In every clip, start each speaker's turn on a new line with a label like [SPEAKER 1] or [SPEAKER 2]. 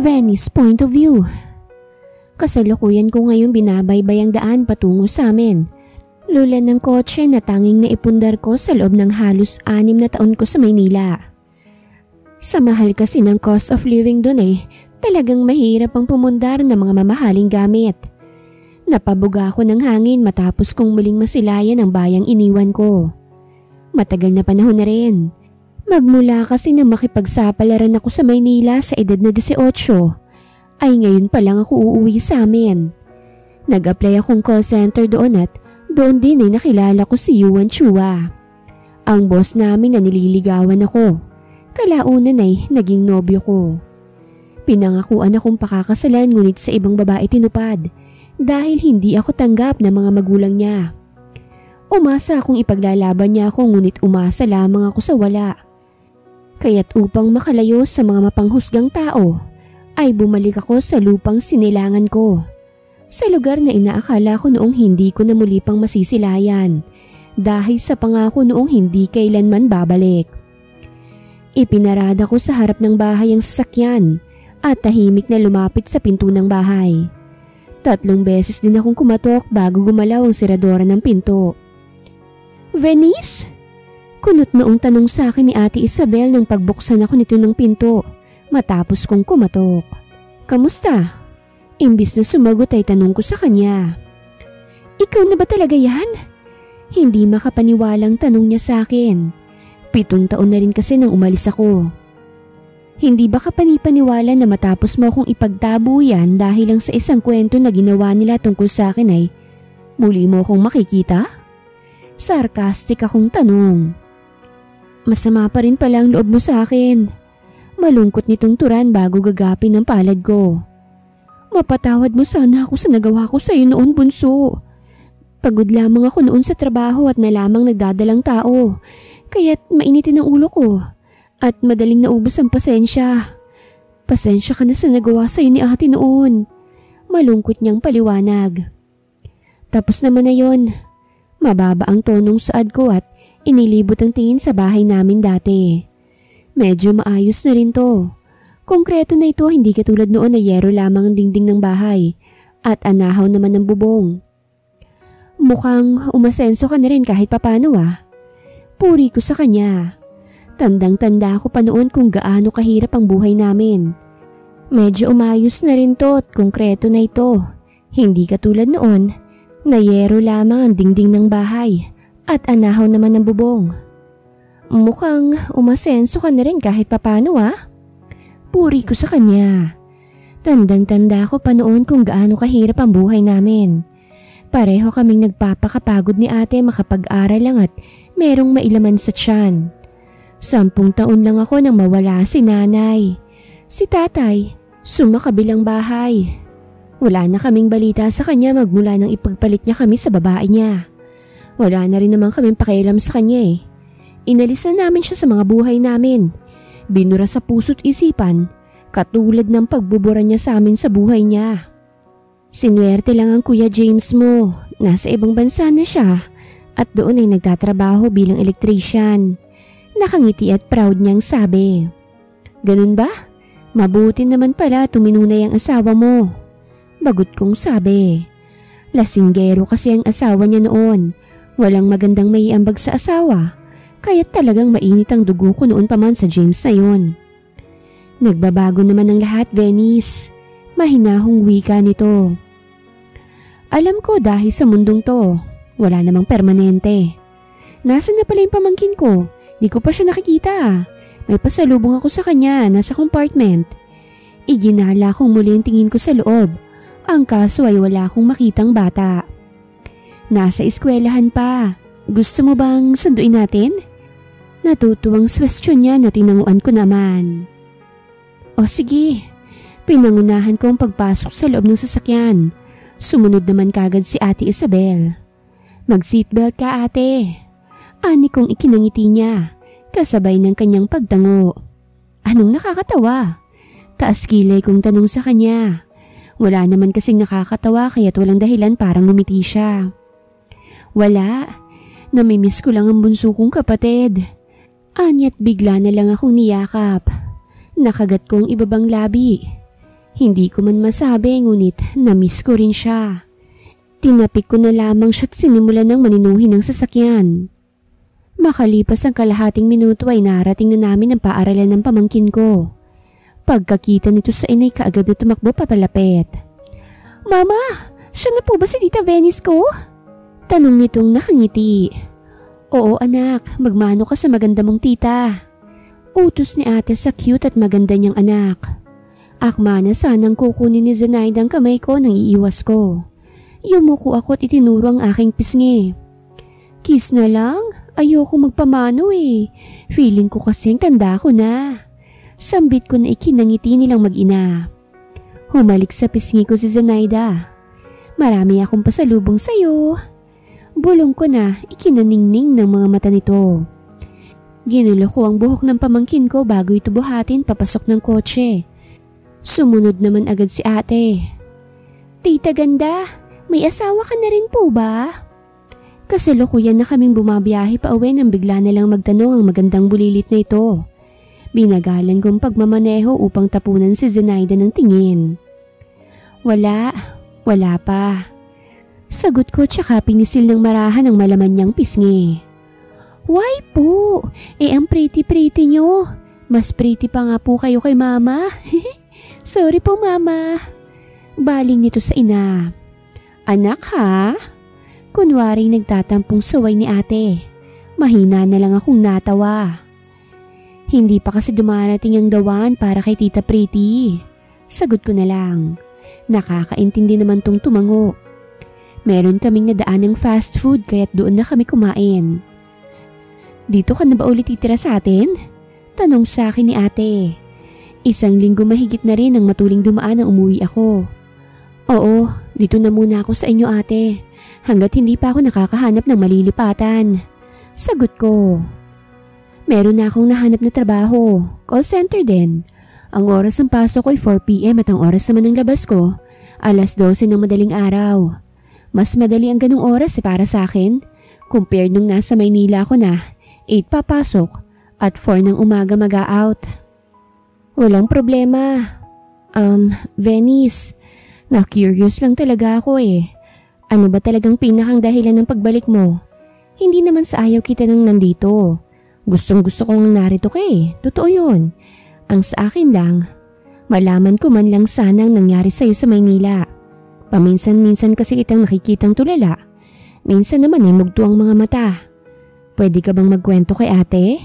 [SPEAKER 1] Venice Point of View. Kasalukuyan ko ngayon binabaybay ang daan patungo sa amin. Lulan ng kotse na tanging naipundar ko sa loob ng halos 6 na taon ko sa Maynila. Sa mahal kasi ng cost of living doon talagang mahirap ang pumundar ng mga mamahaling gamit. Napabuga ako ng hangin matapos kong muling masilayan ang bayang iniwan ko. Matagal na panahon na rin. Magmula kasi na makipagsapalaran ako sa Maynila sa edad na 18, ay ngayon pa lang ako uuwi sa amin. Nag-apply akong call center doon at doon din ay nakilala ko si Yuan Chua. Ang boss namin na nililigawan ako. Kalaunan ay naging nobyo ko. Pinangakuan akong pakakasalan ngunit sa ibang babae tinupad dahil hindi ako tanggap ng mga magulang niya. Umasa akong ipaglalaban niya ako ngunit umasa lamang ako sa wala. Kaya't upang makalayo sa mga mapanghusgang tao, ay bumalik ako sa lupang sinilangan ko. Sa lugar na inaakala ko noong hindi ko na muli pang masisilayan dahil sa pangako noong hindi kailanman babalik. Ipinarada ko sa harap ng bahay ang sasakyan at tahimik na lumapit sa pinto ng bahay. 3 beses din akong kumatok bago gumalaw ang seradora ng pinto. "Venice?" Kunot noong tanong sa akin ni Ate Isabel nang pagbuksan ako nito ng pinto matapos kong kumatok. "Kamusta?" Imbis na sumagot ay tanong ko sa kanya. "Ikaw na ba talaga yan?" Hindi makapaniwalang tanong niya sa akin. 7 taon na rin kasi nang umalis ako. "Hindi ba kapanipaniwala na matapos mo akong ipagtabo yan dahil lang sa isang kwento na ginawa nila tungkol sa akin ay muli mo akong makikita?" Sarcastic akong tanong. "Masama pa rin pala ang loob mo sa akin." Malungkot nitong turan bago gagapin ng palad ko. "Mapatawad mo sana ako sa nagawa ko sa iyo noon, bunso. Pagod lamang ako noon sa trabaho at nalamang nagdadalang tao, kaya't mainitin ang ulo ko at madaling naubos ang pasensya. Pasensya ka na sa nagawa sa iyo ni ate noon." Malungkot niyang paliwanag. Tapos naman na yon. Mababa ang tonong saad ko at inilibot ang tingin sa bahay namin dati. Medyo maayos na rin to. Konkreto na ito, hindi katulad noon na yero lamang ang dingding ng bahay at anahaw naman ng bubong. "Mukhang umasenso ka na rin kahit papano Puri ko sa kanya. Tandang-tanda ko pa noon kung gaano kahirap ang buhay namin. Medyo umayos na rin to at konkreto na ito. Hindi katulad noon na yero lamang ang dingding ng bahay at anahaw naman ng bubong. Mukhang umasenso ka na rin kahit papano Puri ko sa kanya. Tandang-tanda ko pa noon kung gaano kahirap ang buhay namin. Pareho kaming nagpapakapagod ni ate makapag-aral lang at merong mailaman sa tiyan. 10 taon lang ako nang mawala si nanay. Si tatay, sumakabilang bahay. Wala na kaming balita sa kanya magmula nang ipagpalit niya kami sa babae niya. Wala na rin naman kaming pakialam sa kanya Inalis na namin siya sa mga buhay namin. Binura sa puso't isipan, katulad ng pagbubura niya sa amin sa buhay niya. Sinuwerte lang ang Kuya James mo. Nasa ibang bansa na siya at doon ay nagtatrabaho bilang electrician. Nakangiti at proud niyang sabi. "Ganun ba? Mabuti naman pala tuminunay ang asawa mo." Bagot kong sabi. Lasinggero kasi ang asawa niya noon. Walang magandang maiambag sa asawa. Kaya talagang mainit ang dugo ko noon pa man sa James na yon. "Nagbabago naman ang lahat, Venice." Mahinahong wika nito. "Alam ko dahil sa mundong to, wala namang permanente. Nasaan na pala yung pamangkin ko? Di ko pa siya nakikita. May pasalubong ako sa kanya, nasa compartment." Iginala kong muli ang tingin ko sa loob. Ang kaso ay wala akong makitang bata. "Nasa eskwelahan pa. Gusto mo bang sunduin natin?" Natutuwang swestyon niya na tinanguan ko naman. "O sige." Pinangunahan ko ang pagpasok sa loob ng sasakyan. Sumunod naman kagad si Ate Isabel. "Mag-seatbelt ka, ate." Ani kong ikinangiti niya, kasabay ng kanyang pagtango. Anong nakakatawa? Taas kilay kong tanong sa kanya. Wala naman kasing nakakatawa kaya't walang dahilan parang ngumiti siya. "Wala. Namimiss ko lang ang bunso kong kapatid." Anya't bigla na lang akong niyakap. Nakagat ko ang ibabang labi. Hindi ko man masabi ngunit na-miss ko rin siya. Tinapik ko na lamang siya at sinimulan ng maninuhin ng sasakyan. Makalipas ang kalahating minuto ay narating na namin ang paaralan ng pamangkin ko. Pagkakita nito sa inay kaagad na tumakbo papalapit. "Mama, siya na po ba si Tita Venice ko?" Tanong nitong nakangiti. "Oo anak, magmano ka sa maganda mong tita." Utos ni ate sa cute at maganda niyang anak. Akma na sanang kukunin ni Zenaida ang kamay ko nang iiwas ko. Yumuko ako at itinuro ang aking pisngi. "Kiss na lang? Ayoko magpamano eh. Feeling ko kasing tanda ko na." Sambit ko na ikinangiti nilang mag-ina. Humalik sa pisngi ko si Zenaida. "Marami akong pasalubong sa'yo." Bulong ko na ikinaningning ng mga mata nito. Ginulo ko ang buhok ng pamangkin ko bago ito buhatin papasok ng kotse. Sumunod naman agad si ate. "Tita ganda, may asawa ka na rin po ba?" Kasalukuyan na kaming bumabiyahe pa uwi nang bigla na lang magtanong ang magandang bulilit na ito. Binagalan kong pagmamaneho upang tapunan si Zenaida ng tingin. Wala pa. Sagot ko tsaka pinisil ng marahan ang malaman niyang pisngi. "Why po? Ang pretty-pretty nyo. Mas pretty pa nga po kayo kay mama." "Sorry po mama." Baling nito sa ina. "Anak ha?" Kunwari nagtatampong saway ni ate. Mahina na lang akong natawa. Hindi pa kasi dumarating ang dawan para kay Tita Pretty. Sagot ko na lang. Nakakaintindi naman tong tumango. Meron kaming nadaan ng fast food kaya't doon na kami kumain. "Dito ka na ba ulit titira sa atin?" Tanong sa akin ni ate. 1 linggo mahigit na rin ang matuling dumaan na umuwi ako. "Oo, dito na muna ako sa inyo ate, hanggat hindi pa ako nakakahanap ng malilipatan." Sagot ko. Meron na akong nahanap na trabaho, call center din. Ang oras ng pasok ko ay 4 PM at ang oras naman ng labas ko, 12:00 ng madaling araw. Mas madali ang ganung oras para sa akin, compared nung nasa Maynila ako na 8 papasok at 4 ng umaga mag-out. "Walang problema. Venice, na-curious lang talaga ako eh. Ano ba talagang pinakang dahilan ng pagbalik mo? Hindi naman sa ayaw kita nang nandito. Gustong-gusto kong narito ka eh, totoo yun. Ang sa akin lang, malaman ko man lang sana ang nangyari sa'yo sa Maynila. Paminsan-minsan kasi kitang nakikitang tulala. Minsan naman ay mugto ang mga mata. Pwede ka bang magkwento kay ate?"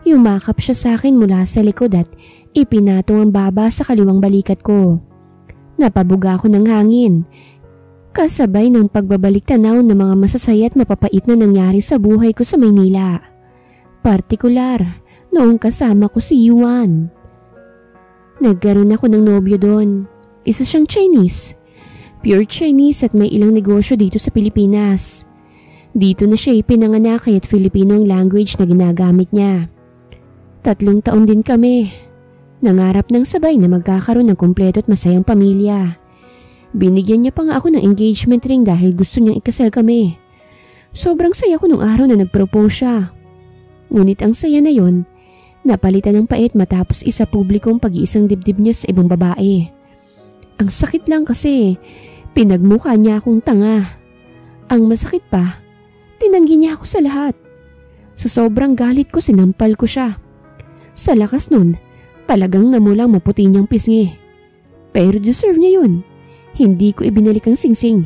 [SPEAKER 1] Yumakap siya sa akin mula sa likod at ipinatong ang baba sa kaliwang balikat ko. Napabuga ako ng hangin. Kasabay ng pagbabalik tanaw ng mga masasaya at mapapait na nangyari sa buhay ko sa Maynila. Partikular, noong kasama ko si Yuan. Nagkaroon ako ng nobyo doon. Isa siyang Chinese. Pure Chinese at may ilang negosyo dito sa Pilipinas. Dito na siya ipinanganak kaya't Filipino ang language na ginagamit niya. 3 taon din kami. Nangarap ng sabay na magkakaroon ng kumpleto at masayang pamilya. Binigyan niya pa nga ako ng engagement ring dahil gusto niyang ikasal kami. Sobrang saya ko nung araw na nag-propose siya. Ngunit ang saya na yon, napalitan ng pait matapos isa publikong pag-iisang dibdib niya sa ibang babae. Ang sakit lang kasi, pinagmukha niya akong tanga. Ang masakit pa, tinanggi niya ako sa lahat. Sa sobrang galit ko sinampal ko siya. Sa lakas nun, talagang namulang maputi niyang pisngi. Pero deserve niya yun. Hindi ko ibinalik ang singsing.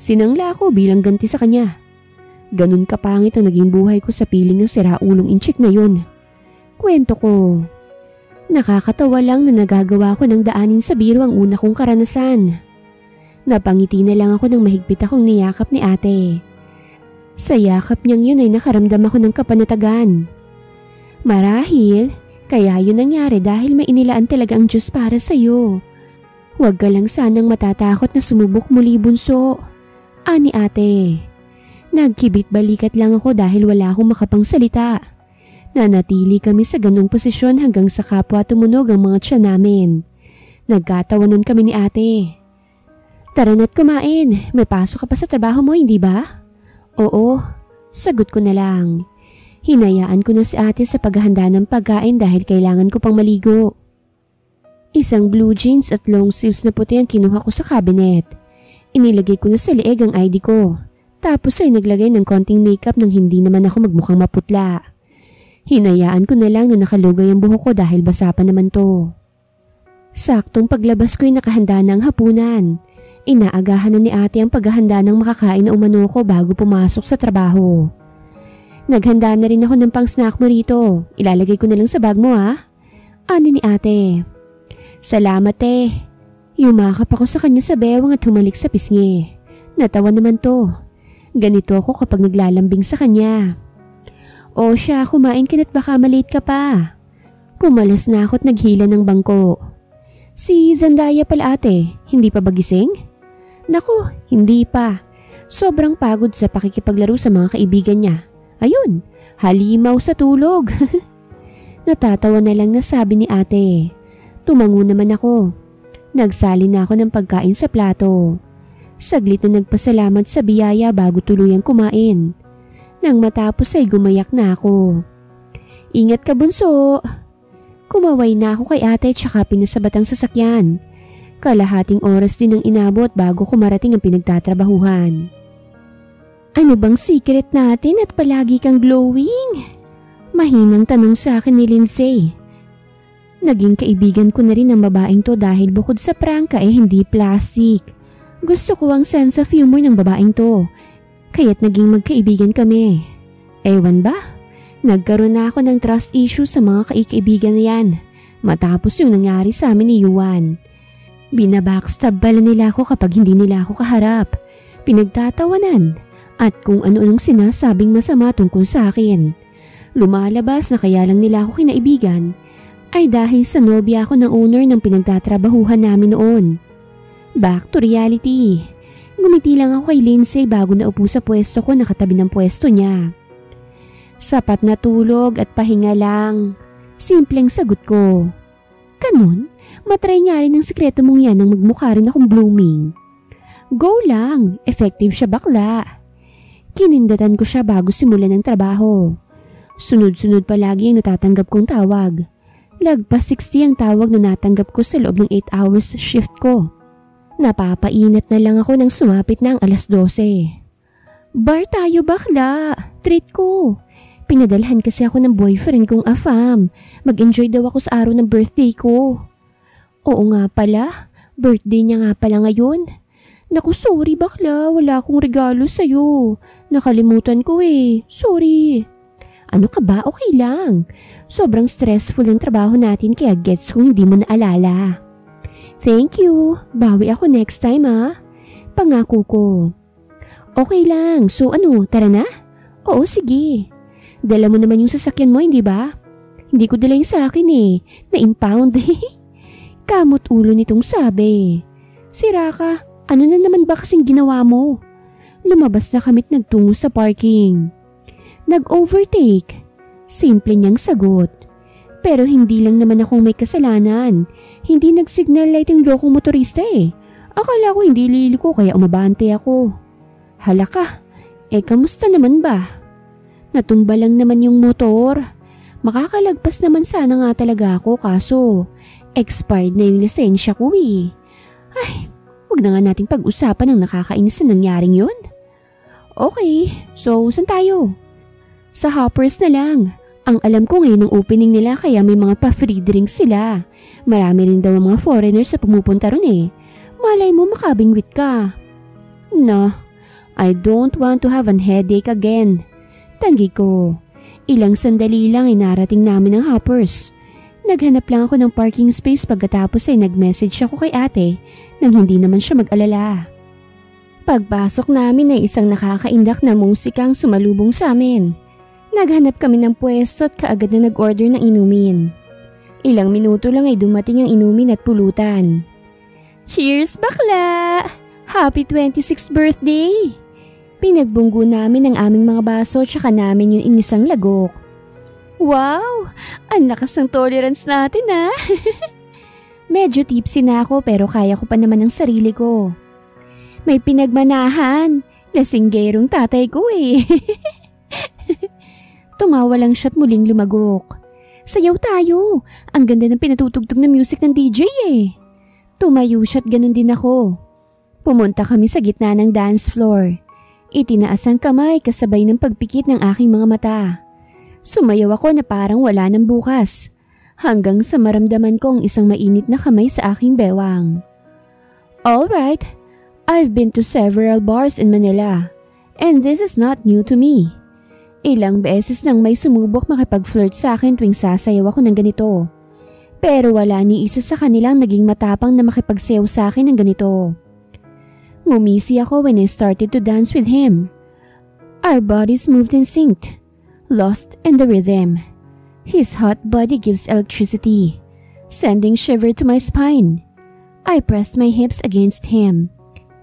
[SPEAKER 1] Sinangla ko bilang ganti sa kanya. Ganun kapangit ang naging buhay ko sa piling ng siraulong inchik na yun. Kwento ko. Nakakatawa lang na nagagawa ko ng daanin sa biro ang una kong karanasan. Napangiti na lang ako nang mahigpit akong niyakap ni ate. Sa yakap niyang yun ay nakaramdam ako ng kapanatagan. Marahil, kaya yun nangyari dahil may inilaan talaga ang Diyos para sa'yo. Huwag ka lang sanang matatakot na sumubok muli bunso. Ani ate. Nagkibit balikat lang ako dahil wala akong makapangsalita. Nanatili kami sa ganung posisyon hanggang sa kapwa tumunog ang mga tiyan namin. Nagkatawanan kami ni ate. Tara na't kumain, may pasok ka pa sa trabaho mo, hindi ba? Oo, sagot ko na lang. Hinayaan ko na si ate sa paghahanda ng pagkain dahil kailangan ko pang maligo. Isang blue jeans at long sleeves na puti ang kinuha ko sa cabinet. Inilagay ko na sa leeg ang ID ko. Tapos ay naglagay ng konting makeup nang hindi naman ako magmukhang maputla. Hinayaan ko na lang na nakalugay ang buhok ko dahil basa pa naman to. Saktong paglabas ko'y nakahanda na ang hapunan. Inaagahan na ni ate ang paghahanda ng makakain na umano ko bago pumasok sa trabaho. Naghanda na rin ako ng pang snack mo rito. Ilalagay ko na lang sa bag mo Ano ni ate? Salamat Yumakap ako sa kanya sa bewang at humalik sa pisngi. Natawa naman to. Ganito ako kapag naglalambing sa kanya. O siya, kumain ka na't baka malate ka pa. Kumalas na ako at naghila ng bangko. Si Zendaya pala ate, hindi pa ba gising? Naku, hindi pa. Sobrang pagod sa pakikipaglaro sa mga kaibigan niya. Ayun, halimaw sa tulog. Natatawa na lang na sabi ni ate. Tumango naman ako. Nagsali na ako ng pagkain sa plato. Saglit na nagpasalamat sa biyaya bago tuluyang kumain. Nang matapos ay gumayak na ako. Ingat ka bunso. Kumaway na ako kay ate tsaka pinasabat ang sasakyan. Kalahating oras din ang inabot bago kumarating ang pinagtatrabahuhan. Ano bang secret natin at palagi kang glowing? Mahinang tanong sa akin ni Lindsay. Naging kaibigan ko na rin ang babaeng to dahil bukod sa prangka hindi plastic. Gusto ko ang sense of humor ng babaeng to. Kaya't naging magkaibigan kami. Ewan ba? Nagkaroon na ako ng trust issues sa mga kaibigan na yan matapos yung nangyari sa amin ni Yuan. Binabackstab bala nila ako kapag hindi nila ako kaharap. Pinagtatawanan at kung ano-anong sinasabing masama tungkol sa akin. Lumalabas na kaya lang nila ako kinaibigan ay dahil sa nobya ako ng owner ng pinagtatrabahuhan namin noon. Back to reality. Ngumiti lang ako kay Lindsay bago naupo sa pwesto ko na katabi ng pwesto niya. Sapat na tulog at pahinga lang. Simpleng sagot ko. Ganun, matry nga rin ang sikreto mong yan nang magmukha rin akong blooming. Go lang, effective siya bakla. Kinindatan ko siya bago simulan ng trabaho. Sunod-sunod palagi ang natatanggap kong tawag. Lagpas 60 ang tawag na natanggap ko sa loob ng 8 hours shift ko. Napapainat na lang ako nang sumapit na ang 12:00. Bar tayo bakla, treat ko. Pinadalhan kasi ako ng boyfriend kong afam. Mag-enjoy daw ako sa araw ng birthday ko. Oo nga pala, birthday niya nga pala ngayon. Naku sorry bakla, wala akong regalo sa'yo. Nakalimutan ko sorry. Ano ka ba? Okay lang. Sobrang stressful ang trabaho natin kaya gets kung hindi mo naalala. Thank you. Bawi ako next time Pangako ko. Okay lang. So ano, tara na? Oo, sige. Dala mo naman yung sasakyan mo, hindi ba? Hindi ko dala yung sa akin Na-impound. Kamot ulo nitong sabi. Sira ka, ano na naman ba kasing ginawa mo? Lumabas na kami't nagtungo sa parking. Nag-overtake. Simple niyang sagot. Pero hindi lang naman akong may kasalanan. Hindi nag-signal light yung lokong motorista Akala ko hindi liliko kaya umabante ako. Hala ka, kamusta naman ba? Natumba lang naman yung motor. Makakalagpas naman sana nga talaga ako kaso expired na yung lisensya ko Ay, wag na nga nating pag-usapan ang nakakainis na nangyaring yun. Okay, so saan tayo? Sa Hoppers na lang. Ang alam ko ngayon ng opening nila kaya may mga pa-free drinks sila. Marami rin daw ang mga foreigners sa pumupunta ron Malay mo makabingwit ka. No, I don't want to have an headache again. Tanggi ko. Ilang sandali lang narating namin ang Hoppers. Naghanap lang ako ng parking space pagkatapos ay nag-message ako kay ate nang hindi naman siya mag-alala. Pagpasok namin ay isang nakakaindak na musikang sumalubong sa amin. Naghanap kami ng pwesto at kaagad na nag-order ng inumin. Ilang minuto lang ay dumating ang inumin at pulutan. Cheers bakla! Happy 26th birthday! Pinagbunggo namin ang aming mga baso tsaka namin yung inisang lagok. Wow! Ang lakas ng tolerance natin Medyo tipsy na ako pero kaya ko pa naman ang sarili ko. May pinagmanahan. Lasinggerong tatay ko Tumawa lang siya't muling lumagok. Sayaw tayo. Ang ganda ng pinatutugtog na music ng DJ eh. Tumayo siya at ganun din ako. Pumunta kami sa gitna ng dance floor. Itinaas ang kamay kasabay ng pagpikit ng aking mga mata. Sumayaw ako na parang wala ng bukas. Hanggang sa maramdaman ko ang isang mainit na kamay sa aking bewang. Alright, I've been to several bars in Manila. And this is not new to me. Ilang beses nang may sumubok makipag-flirt sa akin tuwing sasayaw ako ng ganito. Pero wala ni isa sa kanilang naging matapang na makipagsayaw sa akin ng ganito. Ngumisi ako when I started to dance with him. Our bodies moved in sync, lost in the rhythm. His hot body gives electricity, sending shiver to my spine. I pressed my hips against him.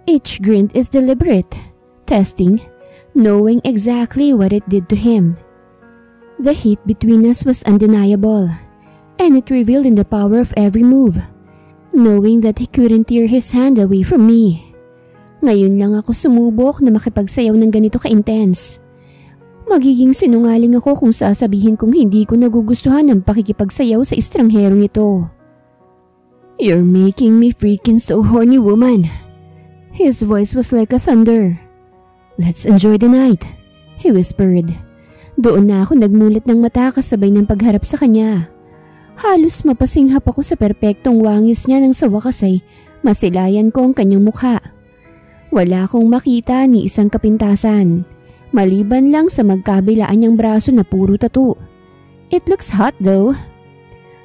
[SPEAKER 1] Each grind is deliberate. Testing, knowing exactly what it did to him. The heat between us was undeniable, and it revealed in the power of every move, knowing that he couldn't tear his hand away from me. Ngayon lang ako sumubok na makipagsayaw ng ganito ka-intense. Magiging sinungaling ako kung sasabihin kong hindi ko nagugustuhan ang pakikipagsayaw sa estrangherong ito. You're making me freaking so horny, woman. His voice was like a thunder. Let's enjoy the night, he whispered. Doon na ako nagmulat ng mata kasabay ng pagharap sa kanya. Halos mapasinghap ako sa perpektong wangis niya nang sa wakas ay masilayan ko ang kanyang mukha. Wala akong makita ni isang kapintasan, maliban lang sa magkabilaan niyang braso na puro tattoo. It looks hot though.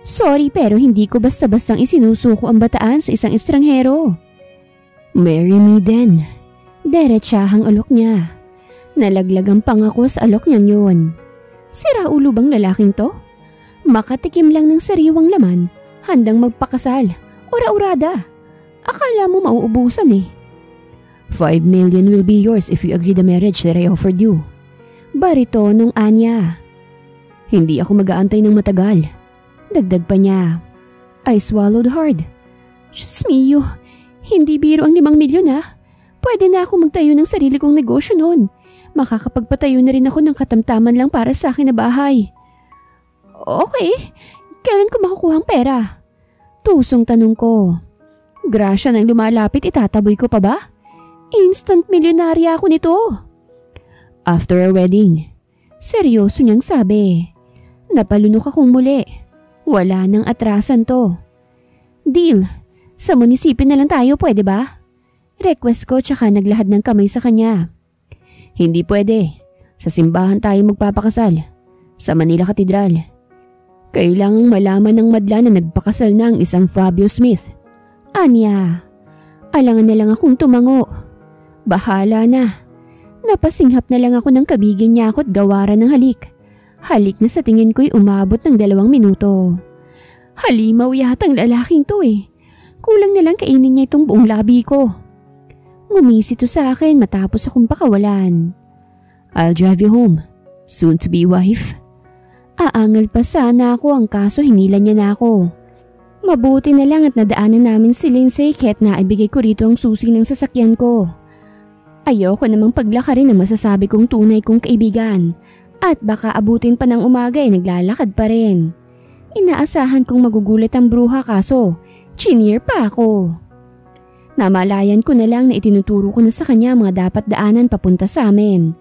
[SPEAKER 1] Sorry pero hindi ko basta-bastang isinusuko ang bataan sa isang estranghero. Marry me then. Deretsahang alok niya. Nalaglag ang pangako sa alok niyang yun. Sira ulo bang lalaking to? Makatikim lang ng sariwang laman, handang magpakasal, ura-urada. Akala mo mauubusan eh. 5 million will be yours if you agree the marriage that I offered you. Baritonong anya. Hindi ako mag-aantay ng matagal. Dagdag pa niya. I swallowed hard. Diyos mio, hindi biro ang 5 milyon ha. Pwede na ako magtayo ng sarili kong negosyo noon. Makakapagpatayo na rin ako ng katamtaman lang para sa akin na bahay. Okay, kailan ko makukuha ang pera? Tusong tanong ko. Grasya nang lumalapit, itataboy ko pa ba? Instant milyonarya ako nito. After our wedding. Seryoso niyang sabi. Napalunok akong muli. Wala nang atrasan to. Deal, sa munisipyo na lang tayo, pwede ba? Request ko tsaka naglahad ng kamay sa kanya. Hindi pwede. Sa simbahan tayo magpapakasal. Sa Manila Cathedral. Kailangang malaman ng madla na nagpakasal na ang isang Fabio Smith. Anya, alangan na lang akong tumango. Bahala na. Napasinghap na lang ako ng kabigin niya ako at gawaran ng halik. Halik na sa tingin ko'y umabot ng 2 minuto. Halimaw yatang lalaking to eh. Kulang na lang kainin niya itong buong labi ko. Ngumisi to sa akin matapos akong pakawalan. I'll drive you home, soon to be wife. Aangal pa sana ako ang kaso hinilan niya na ako. Mabuti na lang at nadaanan namin si Lindsay kaya't naibigay ko rito ang susi ng sasakyan ko. Ayoko namang paglakarin ang masasabi kong tunay kong kaibigan at baka abutin pa ng umaga ay naglalakad pa rin. Inaasahan kong magugulat ang bruha kaso chinir pa ako. Namalayan ko na lang na itinuturo ko na sa kanya mga dapat daanan papunta sa amin.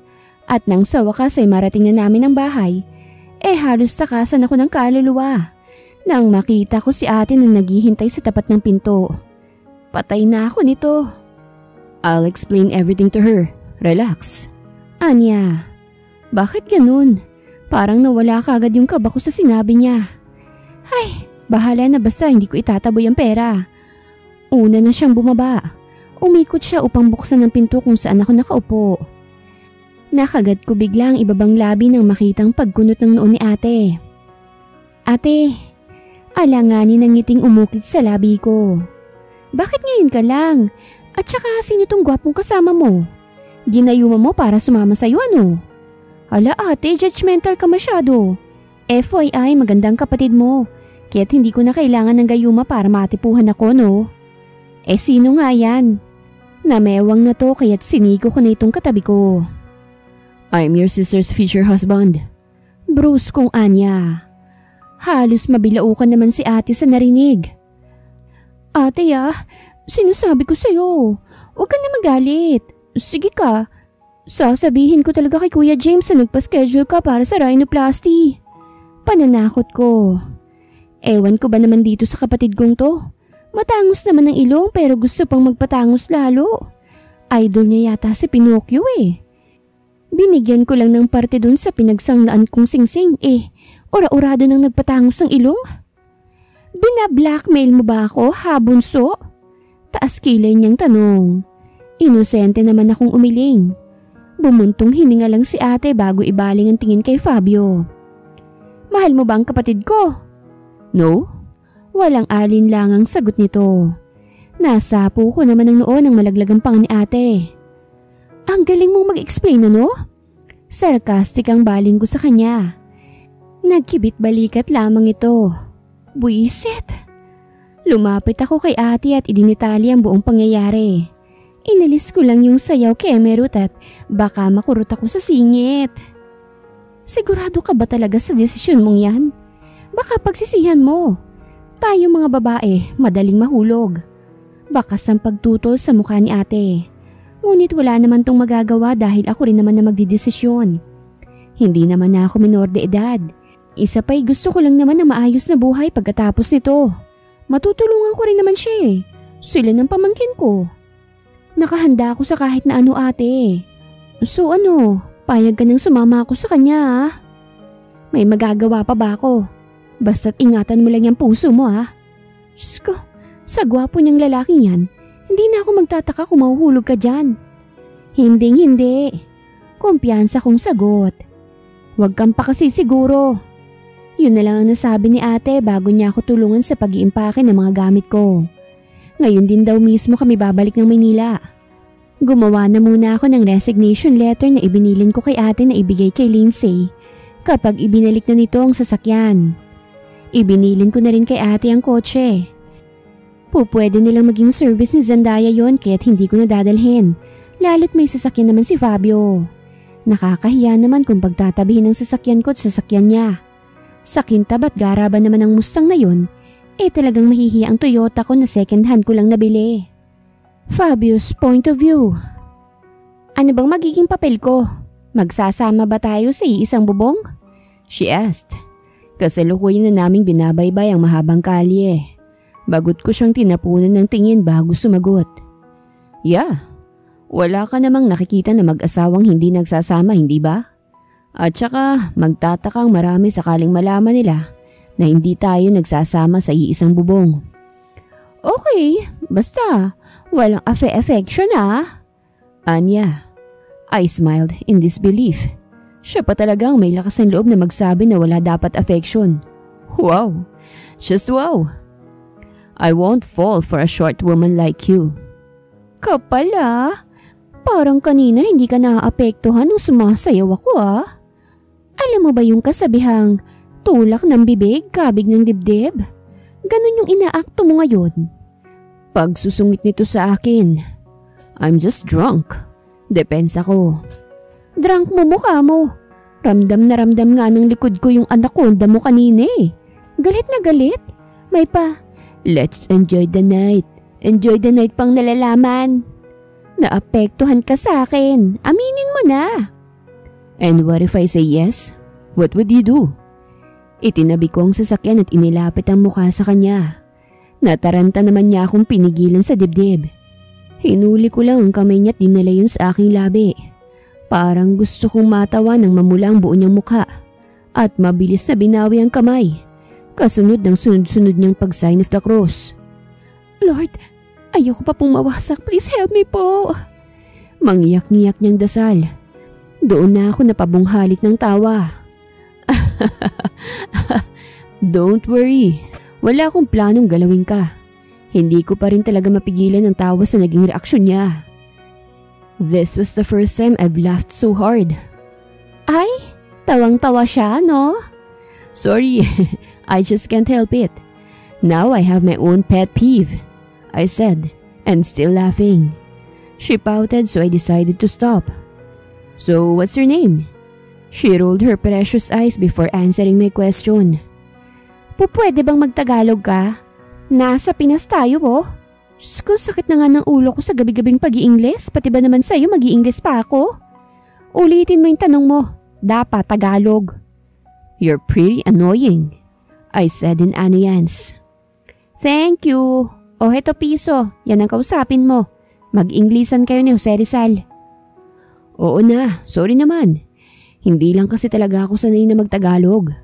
[SPEAKER 1] At nang sa wakas ay marating na namin ang bahay, halos takasan ako ng kaluluwa. Nang makita ko si ate na naghihintay sa tapat ng pinto. Patay na ako nito. I'll explain everything to her. Relax. Anya, bakit ganun? Parang nawala kagad yung kaba ko sa sinabi niya. Ay, bahala na basta hindi ko itataboy ang pera. Una na siyang bumaba. Umikot siya upang buksan ang pinto kung saan ako nakaupo. Nakagat ko biglang ibabang labi nang makitang pagkunot ng noon ni ate. Ate, alanganin ang ngiting umukit sa labi ko. Bakit ngayon ka lang? At saka sino tong gwapong kasama mo? Ginayuma mo para sumama sa'yo ano? Hala ate, judgmental ka masyado. FYI, magandang kapatid mo. Kaya't hindi ko na kailangan ng gayuma para matipuhan ako no? Sino nga yan? Namewang na to kaya't sinigo ko na itong katabi ko. I'm your sister's future husband. Bruce kong anya. Halos mabilaukan naman si ate sa narinig. Ate sinasabi ko sa'yo, huwag ka na magalit. Sige ka, sasabihin ko talaga kay Kuya James na nagpa-schedule ka para sa rhinoplasty. Pananakot ko. Ewan ko ba naman dito sa kapatid kong to? Matangos naman ang ilong pero gusto pang magpatangos lalo. Idol niya yata si Pinocchio eh. Binigyan ko lang ng parte dun sa pinagsanglaan kong singsing ora-orado nang nagpatangos ng ilong. Bina-blackmail mo ba ako, ha bunso? Taas kilay niyang tanong. Inosente naman akong umiling. Bumuntong hininga lang si ate bago ibaling ang tingin kay Fabio. Mahal mo ba ang kapatid ko? No? Walang alinlangang sagot nito. Nasapo ko naman ang noon ng malaglagang panga ni ate. Ang galing mong mag-explain Sarcastic ang baling ko sa kanya. Nagkibit balikat lamang ito. Buisit. Lumapit ako kay ate at idinitali ang buong pangyayari. Inalis ko lang yung sayaw kay Emerut at baka makurot ako sa singit. Sigurado ka ba talaga sa desisyon mong yan? Baka pagsisihan mo. Tayo mga babae, madaling mahulog. Bakas ang pagtutol sa mukha ni ate. Ngunit wala naman tong magagawa dahil ako rin naman na magdidesisyon. Hindi naman na ako minor de edad. Isa pa'y gusto ko lang naman na maayos na buhay pagkatapos nito. Matutulungan ko rin naman siya Sila ng pamangkin ko. Nakahanda ako sa kahit na ano ate. So payag ka nang sumama ako sa kanya May magagawa pa ba ako? Basta't ingatan mo lang yung puso mo Diyos ko, sa gwapo niyang lalaking yan, hindi na ako magtataka kung mahuhulog ka dyan. Hindi. Kumpiyansa kong sagot. Huwag kang pa kasi siguro. Yun na lang ang nasabi ni ate bago niya ako tulungan sa pag-iimpake ng mga gamit ko. Ngayon din daw mismo kami babalik ng Maynila. Gumawa na muna ako ng resignation letter na ibinilin ko kay ate na ibigay kay Lindsay kapag ibinalik na nito ang sasakyan. Ibinilin ko na rin kay ate ang kotse. Pwede nilang maging service ni Zendaya yon kaya't hindi ko nadadalhin, lalo't may sasakyan naman si Fabio. Nakakahiya naman kung pagtatabihin ng sasakyan ko at sasakyan niya. Sa kintab at garaban naman ng Mustang na yon, talagang mahihiya ang Toyota ko na second hand ko lang nabili. Fabio's point of view. Ano bang magiging papel ko? Magsasama ba tayo sa iisang bubong? She asked. Kasalukuyan na naming binabaybay ang mahabang kalye. Bagot ko siyang tinapunan ng tingin bago sumagot. Yeah, wala ka namang nakikita na mag-asawang hindi nagsasama, hindi ba? At saka magtatakang marami sakaling malaman nila na hindi tayo nagsasama sa iisang bubong. Okay, basta walang affection Anya. I smiled in disbelief. Siya pa talagang may lakas ng loob na magsabi na wala dapat affection. Wow, just wow. I won't fall for a short woman like you. Kapal parang kanina hindi ka naaapektuhan nung sumasayaw ako Alam mo ba yung kasabihang tulak ng bibig, kabig ng dibdib? Ganun yung inaakto mo ngayon. Pagsusungit nito sa akin, I'm just drunk. Depensa ko. Drunk mo mukha mo. Ramdam na ramdam nga ng likod ko yung anaconda mo kanina Galit na galit. May pa, let's enjoy the night. Enjoy the night pang nalalaman. Naapektuhan ka sa akin. Aminin mo na. And what if I say yes? What would you do? Itinabi ko ang sasakyan at inilapit ang mukha sa kanya. Nataranta naman niya akong pinigilan sa dibdib. Hinuli ko lang ang kamay niya at dinala yun sa aking labi. Parang gusto kong matawa nang mamula ang buo niyang mukha at mabilis na binawi ang kamay. Kasunod ng sunod-sunod niyang pag-sign of the cross. Lord, ayoko pa pong mawasak. Please help me po. Mangyak-ngiyak niyang dasal. Doon na ako napabunghalit ng tawa. Don't worry. Wala akong planong galawin ka. Hindi ko pa rin talaga mapigilan ang tawa sa naging reaksyon niya. This was the first time I've laughed so hard. Ay, tawang-tawa siya, no? Sorry, I just can't help it. Now I have my own pet peeve, I said, and still laughing. She pouted, so I decided to stop. So what's your name? She rolled her precious eyes before answering my question. Pwede bang magtagalog ka? Nasa Pinas tayo oh. Diyos ko, sakit na nga ng ulo ko sa gabi-gabing pag-i-Ingles, pati ba naman sa'yo mag-i-Ingles pa ako? Ulitin mo yung tanong mo, dapat Tagalog. You're pretty annoying, I said in annoyance. Thank you. O heto piso, yan ang kausapin mo. Mag-Inglisan kayo ni Jose Rizal. Oo na, sorry naman. Hindi lang kasi talaga ako sanay na magtagalog.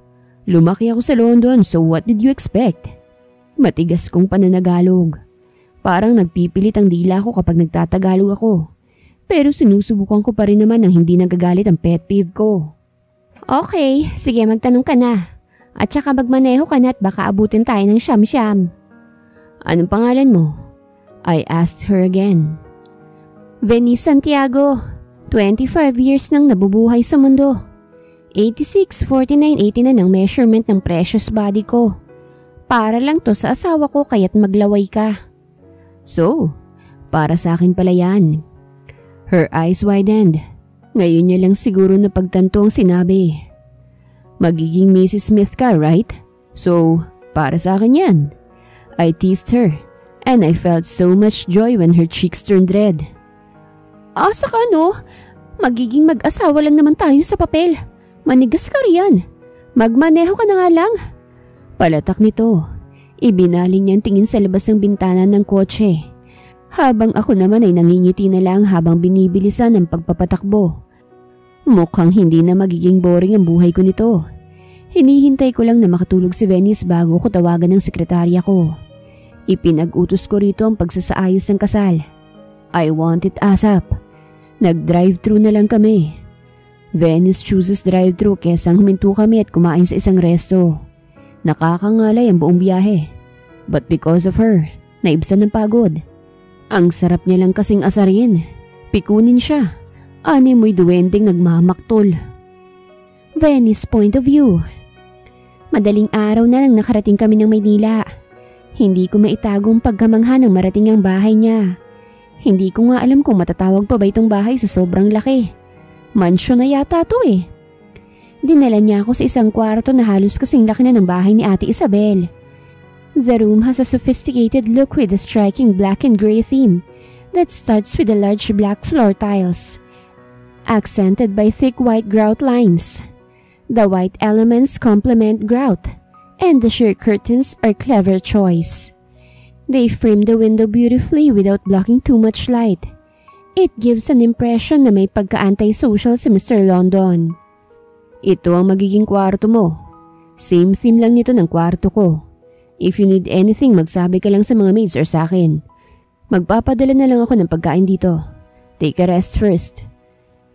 [SPEAKER 1] Lumaki ako sa London, so what did you expect? Matigas kong pananagalog. Parang nagpipilit ang dila ko kapag nagtatagalog ako. Pero sinusubukan ko pa rin naman ang hindi nagagalit ang pet peeve ko. Okay, sige magtanong ka na. At saka magmaneho ka na at baka abutin tayo ng siyam-siyam. Anong pangalan mo? I asked her again. Venice Santiago, 25 years nang nabubuhay sa mundo. 86, 49, 89 ang measurement ng precious body ko. Para lang to sa asawa ko kaya't maglaway ka. So, para sa akin pala yan. Her eyes widened. Ngayon niya lang siguro napagtanto ang sinabi. Magiging Mrs. Smith ka, right? So, para sa akin yan. I teased her. And I felt so much joy when her cheeks turned red. Asa ka no? Magiging mag-asawa lang naman tayo sa papel. Manigas ka riyan. Magmaneho ka na nga lang. Palatak nito. Ibinaling niyang tingin sa labas ng bintana ng kotse. Habang ako naman ay nangingiti na lang habang binibilisan ang pagpapatakbo. Mukhang hindi na magiging boring ang buhay ko nito. Hinihintay ko lang na makatulog si Venice bago ko tawagan ng sekretarya ko. Ipinag-utos ko rito ang pagsasaayos ng kasal. I want it ASAP. Nag-drive-thru na lang kami. Venice chooses drive-thru kesang huminto kami at kumain sa isang resto. Nakakangalay ang buong biyahe. But because of her, naibsan ng pagod. Ang sarap niya lang kasing asarin. Pikunin siya. Mo'y duwending nagmamaktol. Venice point of view. Madaling araw na nang nakarating kami ng Maynila. Hindi ko maitagong pagkamangha ng marating ang bahay niya. Hindi ko nga alam kung matatawag pa ba itong bahay sa sobrang laki. Mansyon na yata to eh. Dinala niya ako sa isang kwarto na halos kasing laki na ng bahay ni Ate Isabel. The room has a sophisticated look with a striking black and gray theme that starts with the large black floor tiles, accented by thick white grout lines. The white elements complement grout, and the sheer curtains are clever choice. They frame the window beautifully without blocking too much light. It gives an impression na may pagka-anti-social si Mr. London. Ito ang magiging kwarto mo. Same theme lang nito ng kwarto ko. If you need anything, magsabi ka lang sa mga maids or sa akin. Magpapadala na lang ako ng pagkain dito. Take a rest first.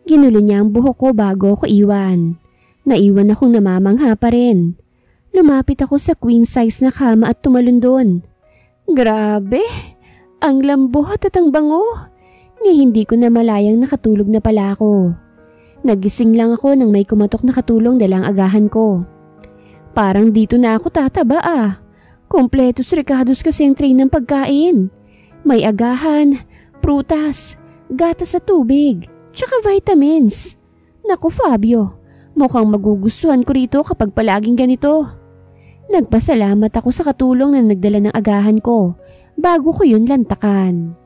[SPEAKER 1] Ginulo niya ang buhok ko bago ako iwan. Naiwan akong namamangha pa rin. Lumapit ako sa queen size na kama at tumalon doon. Grabe! Ang lambot at ang bango. Ni hindi ko na malayang nakatulog na pala ako. Nagising lang ako nang may kumatok na katulong dalang agahan ko. Parang dito na ako tataba ah. Kompletos recados kasi ang tray ng pagkain. May agahan, prutas, gatas sa tubig, tsaka vitamins. Naku Fabio, mukhang magugustuhan ko rito kapag palaging ganito. Nagpasalamat ako sa katulong na nagdala ng agahan ko bago ko yun lantakan.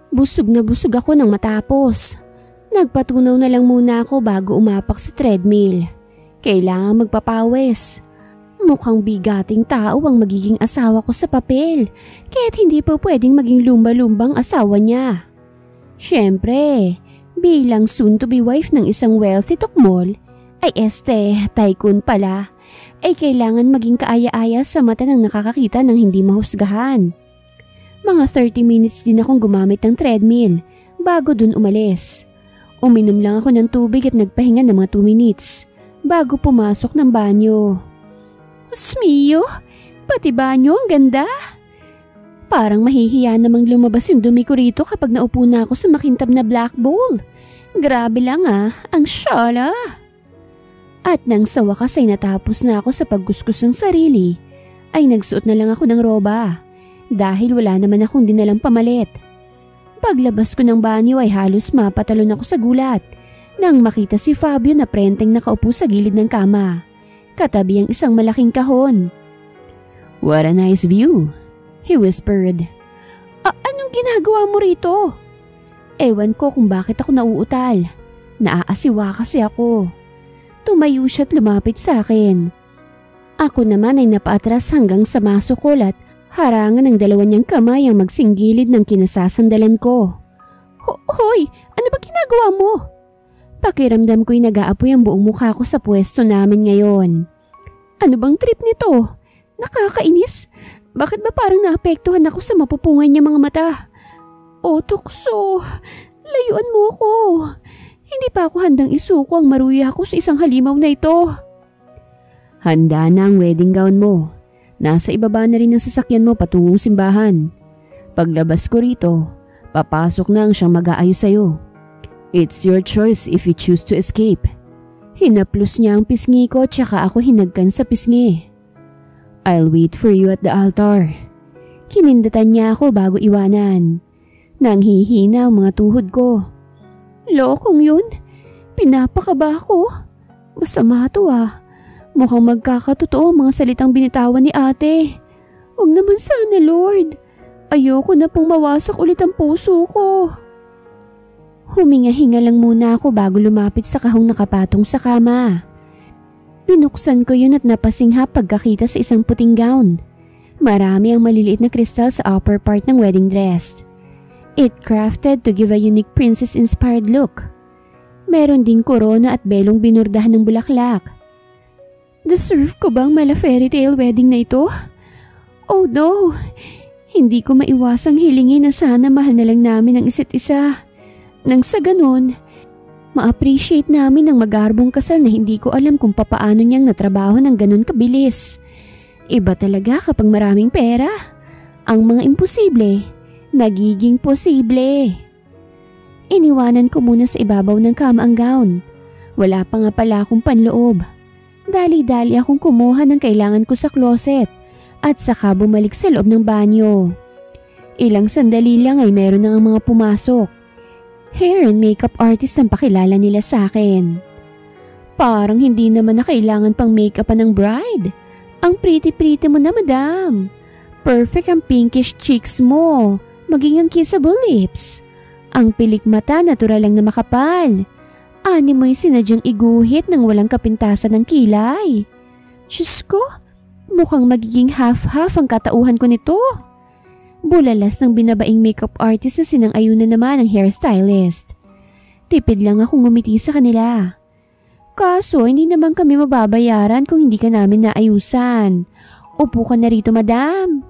[SPEAKER 1] Busog na busog ako nang matapos. Nagpatunaw na lang muna ako bago umapak sa treadmill. Kailangan magpapawis. Mukhang bigating tao ang magiging asawa ko sa papel, kaya't hindi pa pwedeng maging lumba-lumbang asawa niya. Siyempre, bilang soon-to-be wife ng isang wealthy tukmol, ay tycoon pala, ay kailangan maging kaaya-aya sa mata ng nakakakita ng hindi mahusgahan. Mga 30 minutes din akong gumamit ng treadmill bago dun umalis. Uminom lang ako ng tubig at nagpahinga ng mga 2 minutes bago pumasok ng banyo. Smio, pati banyo ang ganda. Parang mahihiya namang lumabas yung dumi ko rito kapag naupo na ako sa makintab na black bowl. Grabe lang ah, ang syala. At nang sa wakas ay natapos na ako sa pagkuskus ng sarili, ay nagsuot na lang ako ng roba dahil wala naman akong dinalang pamalit. Paglabas ko ng banyo ay halos mapatalon ako sa gulat nang makita si Fabio na prenteng nakaupo sa gilid ng kama. Katabi ang isang malaking kahon. "What a nice view," he whispered. Anong ginagawa mo rito? Ewan ko kung bakit ako nauutal. Naaasiwa kasi ako. Tumayo siya at lumapit sa akin. Ako naman ay napaatras hanggang sa masukol at harangan ng dalawa niyang kamay ang magsinggilid ng kinasasandalan ko. Hoy! Ano ba ginagawa mo? Pakiramdam ko'y nag-aapoy ang buong mukha ko sa pwesto namin ngayon. Ano bang trip nito? Nakakainis. Bakit ba parang naapektuhan ako sa mapupungan niya mga mata? O tukso, layuan mo ako. Hindi pa ako handang isuko ang maruya ako sa isang halimaw na ito. Handa na ang wedding gown mo. Nasa ibaba na rin ang sasakyan mo patungong simbahan. Paglabas ko rito, papasok na ang siyang mag-aayos sa'yo. It's your choice if you choose to escape. Hinaplos niya ang pisngi ko tsaka ako hinagkan sa pisngi. I'll wait for you at the altar. Kinindatan niya ako bago iwanan. Nanghihina ang mga tuhod ko. Lokong yun? Pinapakaba ako? Masama to ah. Mukhang magkakatotoo mga salitang binitawan ni ate. Huwag naman sana, Lord. Ayoko na pong mawasak ulit ang puso ko. Huminga-hinga lang muna ako bago lumapit sa kahong nakapatong sa kama. Binuksan ko yun at napasinghap pagkakita sa isang puting gown. Marami ang maliliit na kristal sa upper part ng wedding dress. It crafted to give a unique princess-inspired look. Meron ding korona at belong binurdahan ng bulaklak. Deserve ko bang mala fairy tale wedding na ito? Oh no! Hindi ko maiwasang hilingin na sana mahal na lang namin ang isa't isa. Nang sa ganun, ma-appreciate namin ang magarbong kasal na hindi ko alam kung papaano niyang natrabaho ng ganun kabilis. Iba talaga kapag maraming pera. Ang mga imposible, nagiging posible. Iniwanan ko muna sa ibabaw ng kama ang gown. Wala pa nga pala akong panloob. Dali-dali akong kumuha ng kailangan ko sa closet at saka bumalik sa loob ng banyo. Ilang sandali lang ay meron na ang mga pumasok. Hair and makeup artist ang pakilala nila sa akin. Parang hindi naman na kailangan pang makeupan ng bride. Ang pretty-pretty mo na, madam. Perfect ang pinkish cheeks mo, maging ang kissable lips. Ang pilik mata natural lang na makapal. Ani mo'y sinadyang iguhit ng walang kapintasan ng kilay. Diyos ko, mukhang magiging half-half ang katauhan ko nito. Bulalas ng binabaing makeup artist na sinang-ayunan naman ang hairstylist. Tipid lang akong ngumiti sa kanila. Kaso hindi naman kami mababayaran kung hindi ka namin naayusan. Upo ka na rito, madam.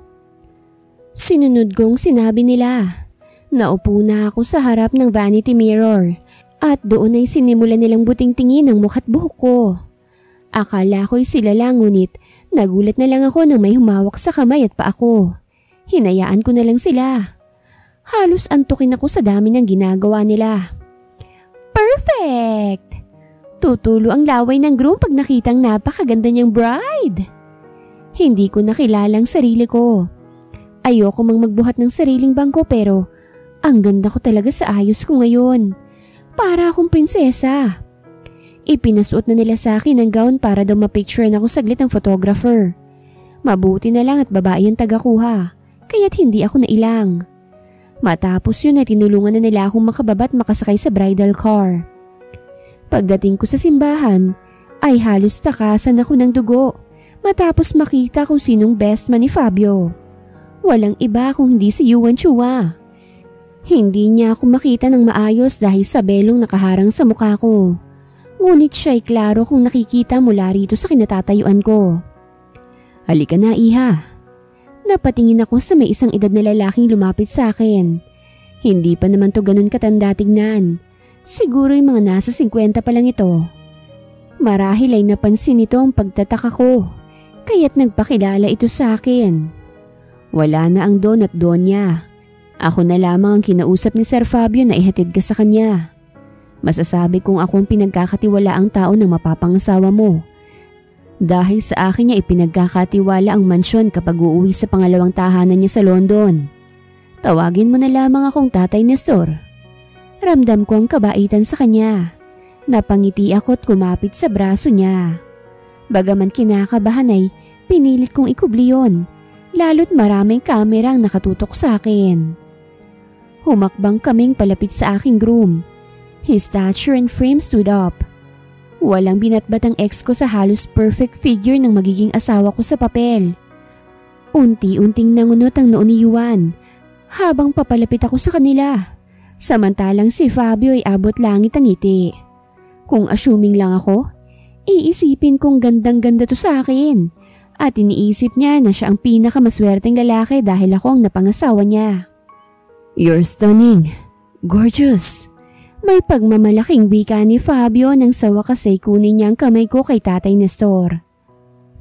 [SPEAKER 1] Sinunod kong sinabi nila. Naupo na ako sa harap ng vanity mirror at doon ay sinimulan nilang buting-tingin ang mukha't buhok ko. Akala ko'y sila lang ngunit nagulat na lang ako nang may humawak sa kamay at paa ko. Hinayaan ko na lang sila. Halos antukin ako sa dami ng ginagawa nila. Perfect! Tutulo ang laway ng groom pag nakitang napakaganda niyang bride. Hindi ko nakilalang sarili ko. Ayoko mang magbuhat ng sariling bangko pero ang ganda ko talaga sa ayos ko ngayon. Para akong prinsesa. Ipinasuot na nila sa akin ang gown para daw mapicturean ako saglit ng photographer. Mabuti na lang at babae ang tagakuha. Kaya't hindi ako nailang. Matapos yun ay tinulungan na nila akong makababa at makasakay sa bridal car. Pagdating ko sa simbahan ay halos takasan ako ng dugo matapos makita kung sinong best man ni Fabio. Walang iba kung hindi si Yuan Chua. Hindi niya ako makita ng maayos dahil sa belong nakaharang sa mukha ko. Ngunit siya'y klaro kung nakikita mula rito sa kinatatayuan ko. Halika na, iha. Napatingin ako sa may isang edad na lalaking lumapit sa akin. Hindi pa naman to ganun katanda tignan. Siguro yung mga nasa 50 pa lang ito. Marahil ay napansin nito ang pagtataka ko, kaya't nagpakilala ito sa akin. Wala na ang don at donya. Ako na lamang ang kinausap ni Sir Fabio na ihatid ka sa kanya. Masasabi kong akong pinagkakatiwalaang tao ng mapapangasawa mo. Dahil sa akin niya ipinagkakatiwala ang mansyon kapag uuwi sa pangalawang tahanan niya sa London. Tawagin mo na lamang akong Tatay Nestor. Ramdam ko ang kabaitan sa kanya. Napangiti ako at kumapit sa braso niya. Bagaman kinakabahan ay pinilit kong ikubli yon lalo't maraming kamera ang nakatutok sa akin. Humakbang kaming palapit sa aking groom. His stature and frame stood up. Walang binatbat ang ex ko sa halos perfect figure ng magiging asawa ko sa papel. Unti-unting nangunot ang noo ni Juan habang papalapit ako sa kanila. Samantalang si Fabio ay abot langit ang ngiti. Kung assuming lang ako, iisipin kong gandang-ganda to sa akin. At iniisip niya na siya ang pinakamaswerteng lalaki dahil ako ang napangasawa niya. "You're stunning. Gorgeous." May pagmamalaking wika ni Fabio nang sa wakas ay kunin niya ang kamay ko kay Tatay Nestor.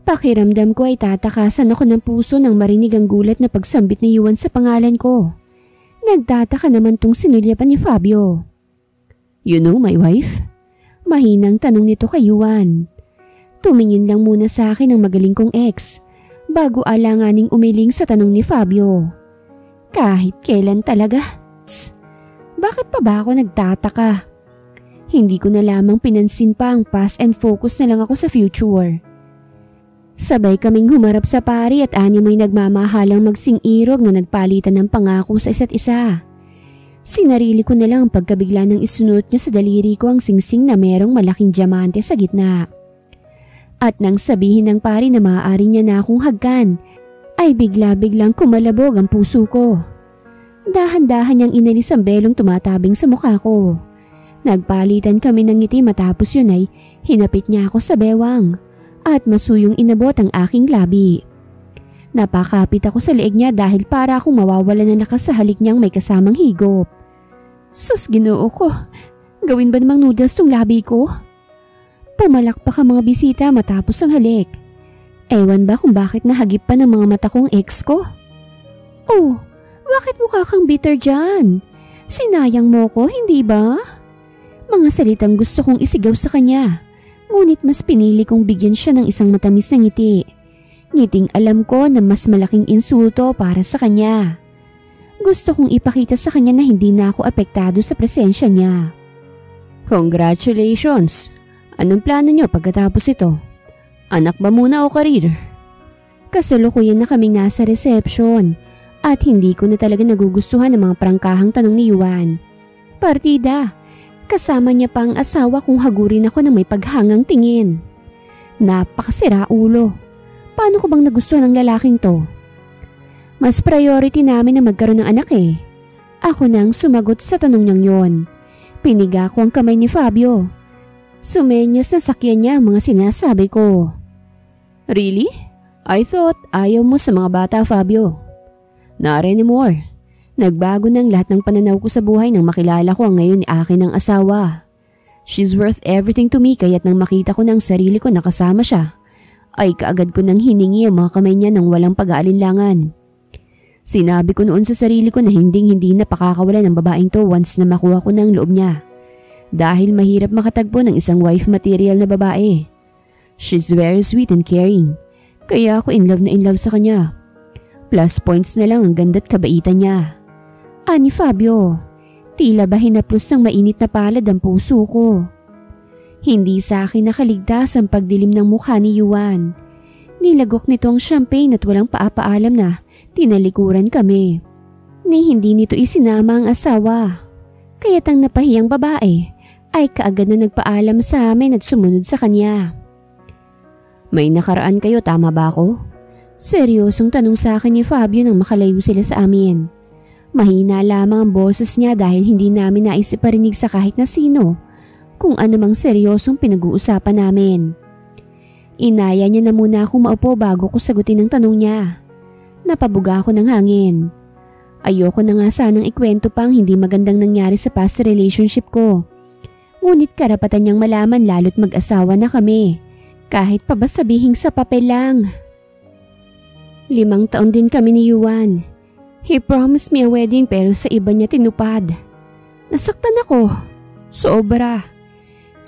[SPEAKER 1] Pakiramdam ko ay tatakasan ako ng puso nang marinig ang gulat na pagsambit ni Juan sa pangalan ko. Nagtataka naman tong sinulyapan ni Fabio. "You know my wife?" Mahinang tanong nito kay Juan. Tumingin lang muna sa akin ang magaling kong ex bago alanganing umiling sa tanong ni Fabio. Kahit kailan talaga. Tss, bakit pa ba ako nagtataka? Hindi ko na lamang pinansin pa ang past and focus na lang ako sa future. Sabay kaming humarap sa pari at animoy nagmamahalang magsing-irog na nagpalitan ng pangako sa isa't isa. Sinarili ko na lang ang pagkabigla ng isunod niya sa daliri ko ang singsing na merong malaking diamante sa gitna. At nang sabihin ng pari na maaari niya na akong hagkan, ay bigla-biglang kumalabog ang puso ko. Dahan-dahan niyang inalis ang belong tumatabing sa mukha ko. Nagpalitan kami ng ngiti matapos yun ay hinapit niya ako sa bewang at masuyong inabot ang aking labi. Napakapit ako sa leeg niya dahil para akong mawawala ng lakas sa halik niyang may kasamang higop. Sus, Ginoo ko, gawin ba namang noodles tong labi ko? Pumalakpak ang mga bisita matapos ang halik. Ewan ba kung bakit nahagip pa ng mga mata kong ex ko? Oh, bakit mukha kang bitter dyan? Sinayang mo ko, hindi ba? Mga salitang gusto kong isigaw sa kanya. Ngunit mas pinili kong bigyan siya ng isang matamis na ngiti. Ngiting alam ko na mas malaking insulto para sa kanya. Gusto kong ipakita sa kanya na hindi na ako apektado sa presensya niya. Congratulations! Anong plano niyo pagkatapos ito? Anak ba muna o karir? Kasalukuyan na kaming nasa reception at hindi ko na talaga nagugustuhan ang mga prangkahang tanong ni Juan. Partida, kasama niya pa ang asawa kung hagurin ako ng may paghangang tingin. Napakasira ulo. Paano ko bang nagustuhan ng lalaking to? Mas priority namin na magkaroon ng anak eh. Ako nang sumagot sa tanong niyang yon. Piniga ko ang kamay ni Fabio. Sumenyas na sakyan niya ang mga sinasabi ko. Really? I thought ayaw mo sa mga bata, Fabio. Not anymore. Nagbago ng lahat ng pananaw ko sa buhay nang makilala ko ang ngayon ni akin ng asawa. She's worth everything to me kaya't nang makita ko ng sarili ko nakasama siya, ay kaagad ko nang hiningi ang mga kamay niya ng walang pag-aalinlangan. Sinabi ko noon sa sarili ko na hindi na pakakawala ng babaeng to once na makuha ko ng loob niya. Dahil mahirap makatagpo ng isang wife material na babae. She's very sweet and caring. Kaya ako in love sa kanya. Plus points na lang ang ganda't kabaitan niya. Ani Fabio, tila ba hinaplos ng mainit na palad ang puso ko. Hindi sa akin nakaligtas ang pagdilim ng mukha ni Juan. Nilagok nito ang champagne at walang paapaalam na tinalikuran kami. Ni hindi nito isinama ang asawa. Kaya't ang napahiyang babae ay kaagad na nagpaalam sa amin at sumunod sa kanya. May nakaraan kayo, tama ba ako? Seryosong tanong sa akin ni Fabio nang makalayo sila sa amin. Mahina lamang ang boses niya dahil hindi namin naisiparinig sa kahit na sino kung anumang seryosong pinag-uusapan namin. Inaya niya na muna akong maupo bago ko sagutin ang tanong niya. Napabuga ako ng hangin. Ayoko na nga sanang ikwento pa ang hindi magandang nangyari sa past relationship ko. Ngunit karapatan niyang malaman lalo't mag-asawa na kami. Kahit pa ba sabihing sa papel lang. 5 taon din kami ni Juan. He promised me a wedding pero sa iba niya tinupad. Nasaktan ako. Sobra.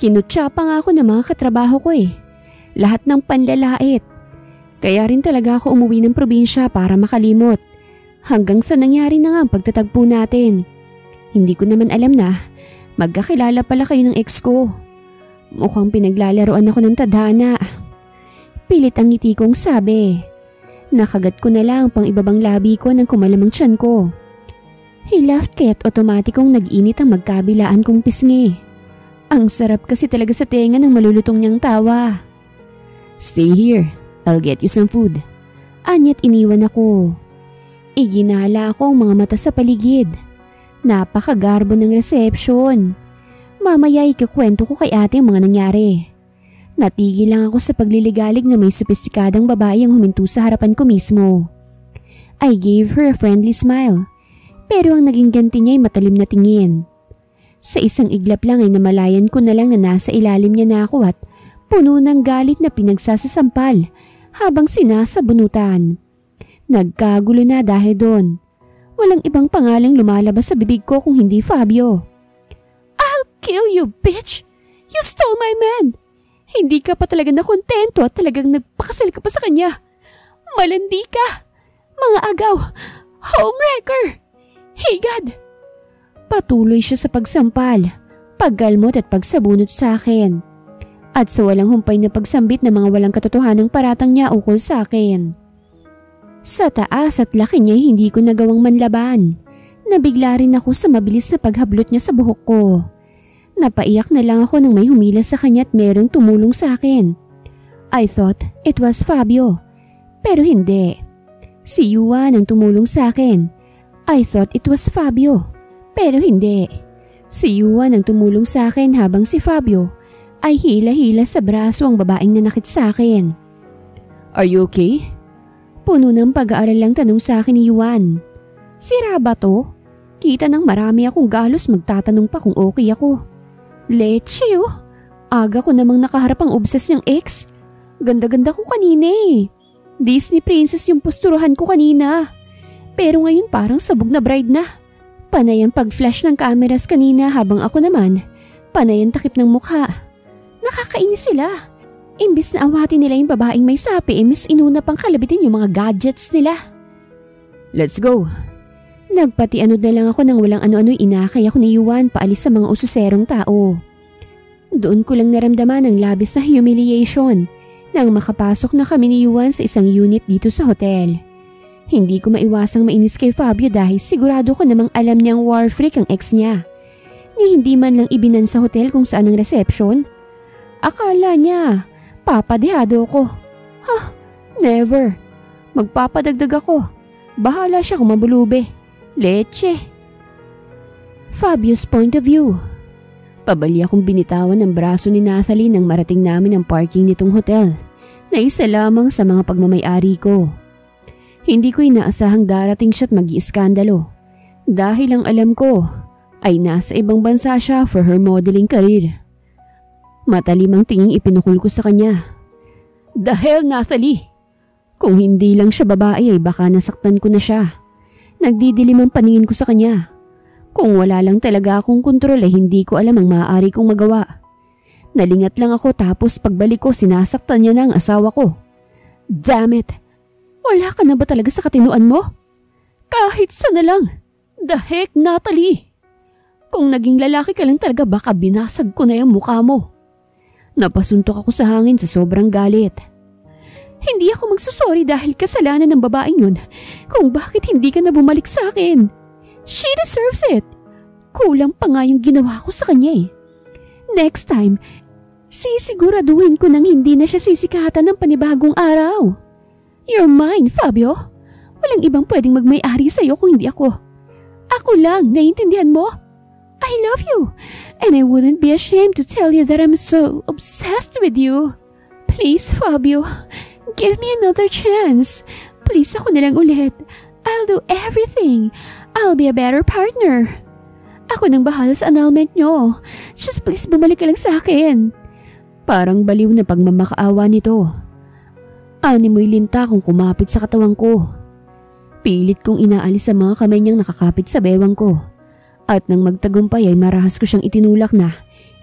[SPEAKER 1] Kinutya pa nga ako ng mga katrabaho ko eh. Lahat ng panlalait. Kaya rin talaga ako umuwi ng probinsya para makalimot. Hanggang sa nangyari na nga ang pagtatagpo natin. Hindi ko naman alam na magkakilala pala kayo ng ex ko. Mukhang pinaglalaroan ako ng tadhana. Pilit ang ngiti kong sabi. Nakagat ko na lang pang ibabang labi ko nang kumalamang tiyan ko. He laughed kaya't otomatikong nag-init ang magkabilaan kong pisngi. Ang sarap kasi talaga sa tenga ng malulutong niyang tawa. Stay here, I'll get you some food. Anya't iniwan ako. Iginala ko ang mga mata sa paligid. Napakagarbo ng reception. Mamaya ikukwento ko kay ate ang mga nangyari. Natigil lang ako sa pagliligalig na may sopistikadang babae ang huminto sa harapan ko mismo. I gave her a friendly smile, pero ang naging ganti niya ay matalim na tingin. Sa isang iglap lang ay namalayan ko na lang na nasa ilalim niya na ako at puno ng galit na pinagsasasampal habang sinasabunutan. Nagkagulo na dahil doon. Walang ibang pangalang lumalabas sa bibig ko kung hindi Fabio. I'll kill you, bitch! You stole my man! Hindi ka pa talaga nakontento at talagang nagpakasal ka pa sa kanya. Malandi ka! Mga agaw! Homewrecker! Higad! Patuloy siya sa pagsampal, paggalmot at pagsabunot sa akin. At sa walang humpay na pagsambit ng mga walang katotohanang paratang niya ukol sa akin. Sa taas at laki niya hindi ko nagawang manlaban. Nabigla rin ako sa mabilis na paghablot niya sa buhok ko. Napaiyak na lang ako nang may humila sa kanya at merong tumulong sa akin. I thought it was Fabio, pero hindi. Si Yuan ang tumulong sa akin. I thought it was Fabio, pero hindi. Si Yuan ang tumulong sa akin habang si Fabio ay hila-hila sa braso ang babaeng nanakit sa akin. Are you okay? Puno ng pag-aaral lang tanong sa akin ni Yuan. Sira ba to? Kita nang marami akong galos magtatanong pa kung okay ako. Leche oh, aga ko namang nakaharap ang obses niyang ex. Ganda-ganda ko kanina eh. Disney princess yung posturuhan ko kanina. Pero ngayon parang sabog na bride na. Panay ang pag-flash ng cameras kanina habang ako naman, panay ang takip ng mukha. Nakakainis sila. Imbis na awatin nila yung babaeng may sapi, mas inuna pang kalabitin yung mga gadgets nila. Let's go. Nagpatianod na lang ako nang walang ano-ano'y inakay ako ni Yuan paalis sa mga ususerong tao. Doon ko lang naramdaman ang labis na humiliation nang makapasok na kami ni Yuan sa isang unit dito sa hotel. Hindi ko maiwasang mainis kay Fabio dahil sigurado ko namang alam niyang war freak ang ex niya. Ni hindi man lang ibinan sa hotel kung saan ang reception. Akala niya, papadehado ko. Never. Magpapadagdag ako. Bahala siya kung mabulube. Leche. Fabio's point of view. Pabali akong binitawan ng braso ni Nathalie nang marating namin ang parking nitong hotel na isa lamang sa mga pagmamay-ari ko. Hindi ko inaasahang darating siya't mag-iiskandalo dahil ang alam ko ay nasa ibang bansa siya for her modeling career. Matalim ang tinging ipinukul ko sa kanya. The hell, Nathalie! Kung hindi lang siya babae ay baka nasaktan ko na siya. Nagdidilim ang paningin ko sa kanya. Kung wala lang talaga akong kontrol ay hindi ko alam ang maaari kong magawa. Nalingat lang ako tapos pagbalik ko sinasaktan niya na ang asawa ko. Damn it! Wala ka na ba talaga sa katinuan mo? Kahit sana lang. The heck, Nathalie! Kung naging lalaki ka lang talaga baka binasag ko na yung mukha mo. Napasuntok ako sa hangin sa sobrang galit. Hindi ako magsusorry dahil kasalanan ng babaeng yun kung bakit hindi ka na bumalik sa akin. She deserves it. Kulang pa nga yung ginawa ko sa kanya eh. Next time, sisiguraduhin ko nang hindi na siya sisikatan ng panibagong araw. You're mine, Fabio. Walang ibang pwedeng magmay-ari sa'yo kung hindi ako. Ako lang, naiintindihan mo? I love you, and I wouldn't be ashamed to tell you that I'm so obsessed with you. Please, Fabio, give me another chance. Please ako na lang ulit. I'll do everything. I'll be a better partner. Ako nang bahala sa annulment nyo. Just please bumalik ka lang sa akin. Parang baliw na pagmamakaawa nito. Animoy linta kung kumapit sa katawan ko. Pilit kong inaalis sa mga kamay niyang nakakapit sa bewang ko. At nang magtagumpay ay marahas ko siyang itinulak na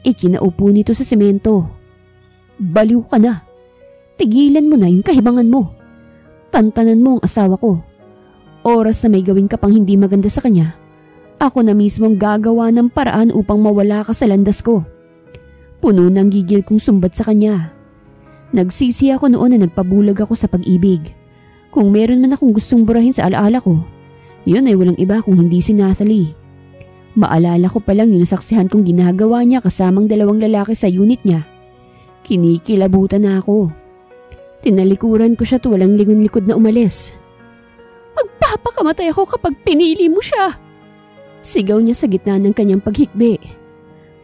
[SPEAKER 1] ikinaupo nito sa semento. Baliw ka na. Tigilan mo na yung kahibangan mo. Tantanan mo ang asawa ko. Oras na may gawin ka pang hindi maganda sa kanya, ako na mismo ang gagawa ng paraan upang mawala ka sa landas ko. Puno ng gigil kong sumbat sa kanya. Nagsisi ako noon na nagpabulag ako sa pag-ibig. Kung meron man akong gustong burahin sa alaala ko, yun ay walang iba kung hindi si Nathalie. Maalala ko palang yung nasaksihan kong ginagawa niya kasamang 2 lalaki sa unit niya. Kinikilabutan na ako. Tinalikuran ko siya at walang lingon-likod na umalis. Magpapakamatay ako kapag pinili mo siya! Sigaw niya sa gitna ng kanyang paghikbi.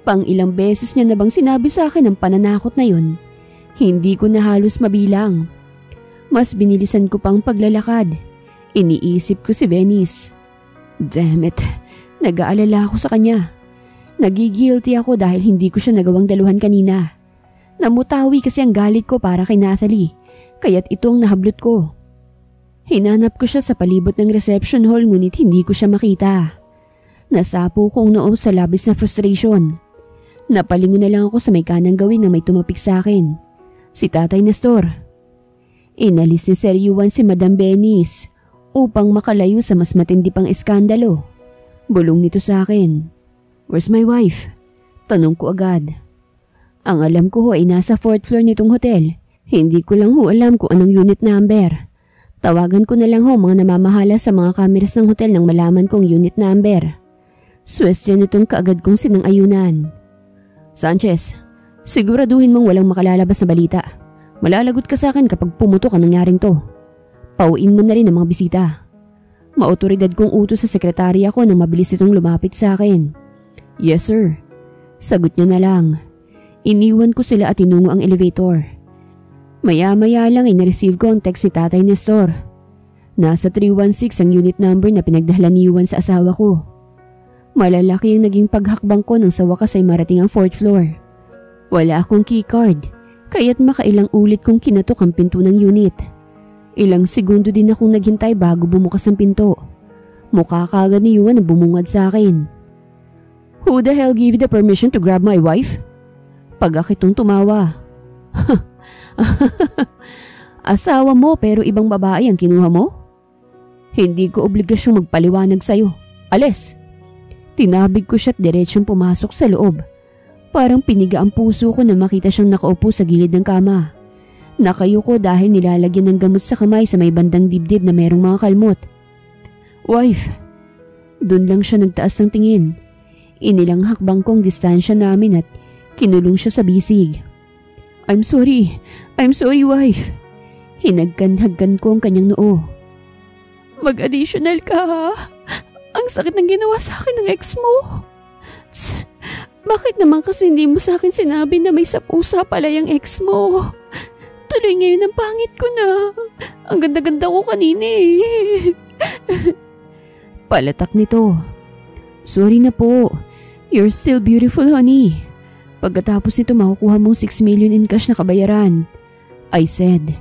[SPEAKER 1] Pang-ilang beses niya na bang sinabi sa akin ang pananakot na yun? Hindi ko na halos mabilang. Mas binilisan ko pang paglalakad. Iniisip ko si Venice. Damn it, nag-aalala ako sa kanya. Nagigilty ako dahil hindi ko siya nagawang daluhan kanina. Namutawi kasi ang galit ko para kay Nathalie, kaya't ito ang nahablot ko. Hinanap ko siya sa palibot ng reception hall ngunit hindi ko siya makita. Nasapo kong noo sa labis na frustration. Napalingon na lang ako sa may kanang gawin na may tumapik sa akin. Si Tatay Nestor. Inalis ni Sir Juan si Madam Venice upang makalayo sa mas matindi pang eskandalo. Bulong nito sa akin. Where's my wife? Tanong ko agad. Ang alam ko ay nasa 4th floor nitong hotel. Hindi ko lang alam kung anong unit number. Tawagan ko na lang mga namamahala sa mga kameras ng hotel nang malaman kong unit number. Swestyon nitong kaagad kong sinang-ayunan. Sanchez, siguraduhin mong walang makalalabas na balita. Malalagot ka sa akin kapag pumutok ang nangyaring to. Pauin mo na rin ang mga bisita. Maotoridad kong utos sa sekretarya ko nang mabilis itong lumapit sa akin. Yes sir. Sagot niya na lang. Iniwan ko sila at tinungo ang elevator. Maya-maya lang ay na-receive ko ang text ni Tatay Nestor. Nasa 316 ang unit number na pinagdahalan ni Juan sa asawa ko. Malalaki ang naging paghakbang ko nang sa wakas ay marating ang 4th floor. Wala akong keycard, kaya't makailang ulit kong kinatok ang pinto ng unit. Ilang segundo din akong naghintay bago bumukas ang pinto. Mukha kaagad ni Juan na bumungad sa akin. Who the hell gave you the permission to grab my wife? Pag-akitong tumawa. Asawa mo pero ibang babae ang kinuha mo? Hindi ko obligasyong magpaliwanag sa'yo. Alis! Tinabig ko siya at diretsyong pumasok sa loob. Parang piniga ang puso ko na makita siyang nakaupo sa gilid ng kama. Nakayuko dahil nilalagyan ng gamot sa kamay sa may bandang dibdib na merong mga kalmot. Wife! Doon lang siya nagtaas ng tingin. Inilang hakbang kong distansya namin at kinulong siya sa bisig. I'm sorry wife. Hinagkan-hagkan ko ang kanyang noo. Mag-additional ka ha? Ang sakit ng ginawa sa akin ng ex mo. Tss, bakit naman kasi hindi mo sa akin sinabi na may sapusa pala yung ex mo? Tuloy ngayon ang pangit ko na. Ang ganda-ganda ko kanina eh. Palatak nito. Sorry na po. You're still beautiful honey. Pagkatapos nito makukuha mong 6 million in cash na kabayaran. I said.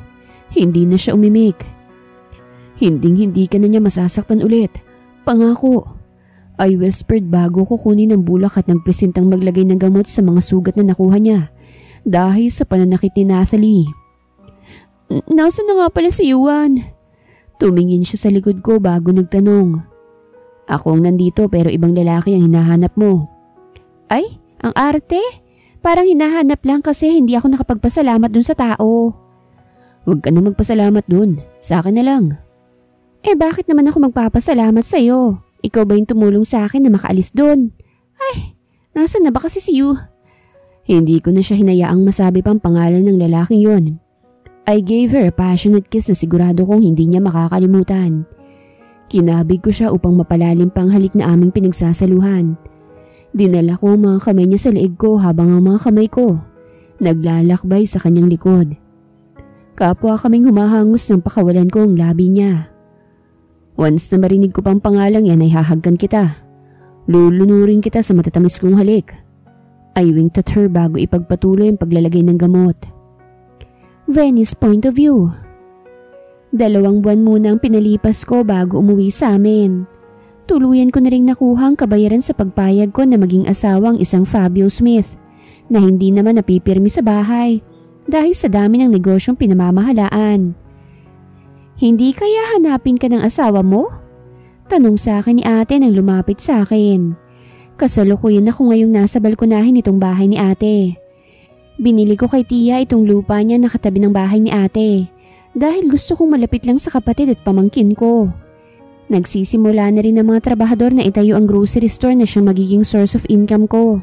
[SPEAKER 1] Hindi na siya umimik. Hinding-hindi ka na niya masasaktan ulit. Pangako. I whispered bago ko kunin ang bulak at nagpresentang maglagay ng gamot sa mga sugat na nakuha niya dahil sa pananakit ni Nathalie. Nasaan na nga pala si Juan? Tumingin siya sa likod ko bago nagtanong. Ako ang nandito pero ibang lalaki ang hinahanap mo. Ay, ang arte? Parang hinahanap lang kasi hindi ako nakapagpasalamat dun sa tao. Huwag ka na magpasalamat dun. Sa akin na lang. Bakit naman ako magpapasalamat sa'yo? Ikaw ba yung tumulong sa akin na makaalis doon? Ay, nasan na ba kasi si Yu? Hindi ko na siya hinayaang masabi pang pangalan ng lalaking yon. I gave her a passionate kiss na sigurado kong hindi niya makakalimutan. Kinabig ko siya upang mapalalim pang halik na aming pinagsasaluhan. Dinala ko ang mga kamay niya sa leeg ko habang ang mga kamay ko naglalakbay sa kanyang likod. Kapwa kaming humahangos ng pakawalan ko ang labi niya. Once na marinig ko pang pangalang yan ay hahagkan kita. Lulunurin kita sa matatamis kong halik. I winked at her bago ipagpatuloy ang paglalagay ng gamot. Venice point of view. 2 buwan muna ang pinalipas ko bago umuwi sa amin. Tuluyan ko na rin nakuha ang kabayaran sa pagpayag ko na maging asawang isang Fabio Smith na hindi naman napipirmi sa bahay dahil sa dami ng negosyong pinamamahalaan. Hindi kaya hanapin ka ng asawa mo? Tanong sa akin ni ate nang lumapit sa akin. Kasalukuyan ako ngayong nasa balkonahin itong bahay ni ate. Binili ko kay tiya itong lupa niya na katabi ng bahay ni ate dahil gusto kong malapit lang sa kapatid at pamangkin ko. Nagsisimula na rin ang mga trabahador na itayo ang grocery store na siyang magiging source of income ko.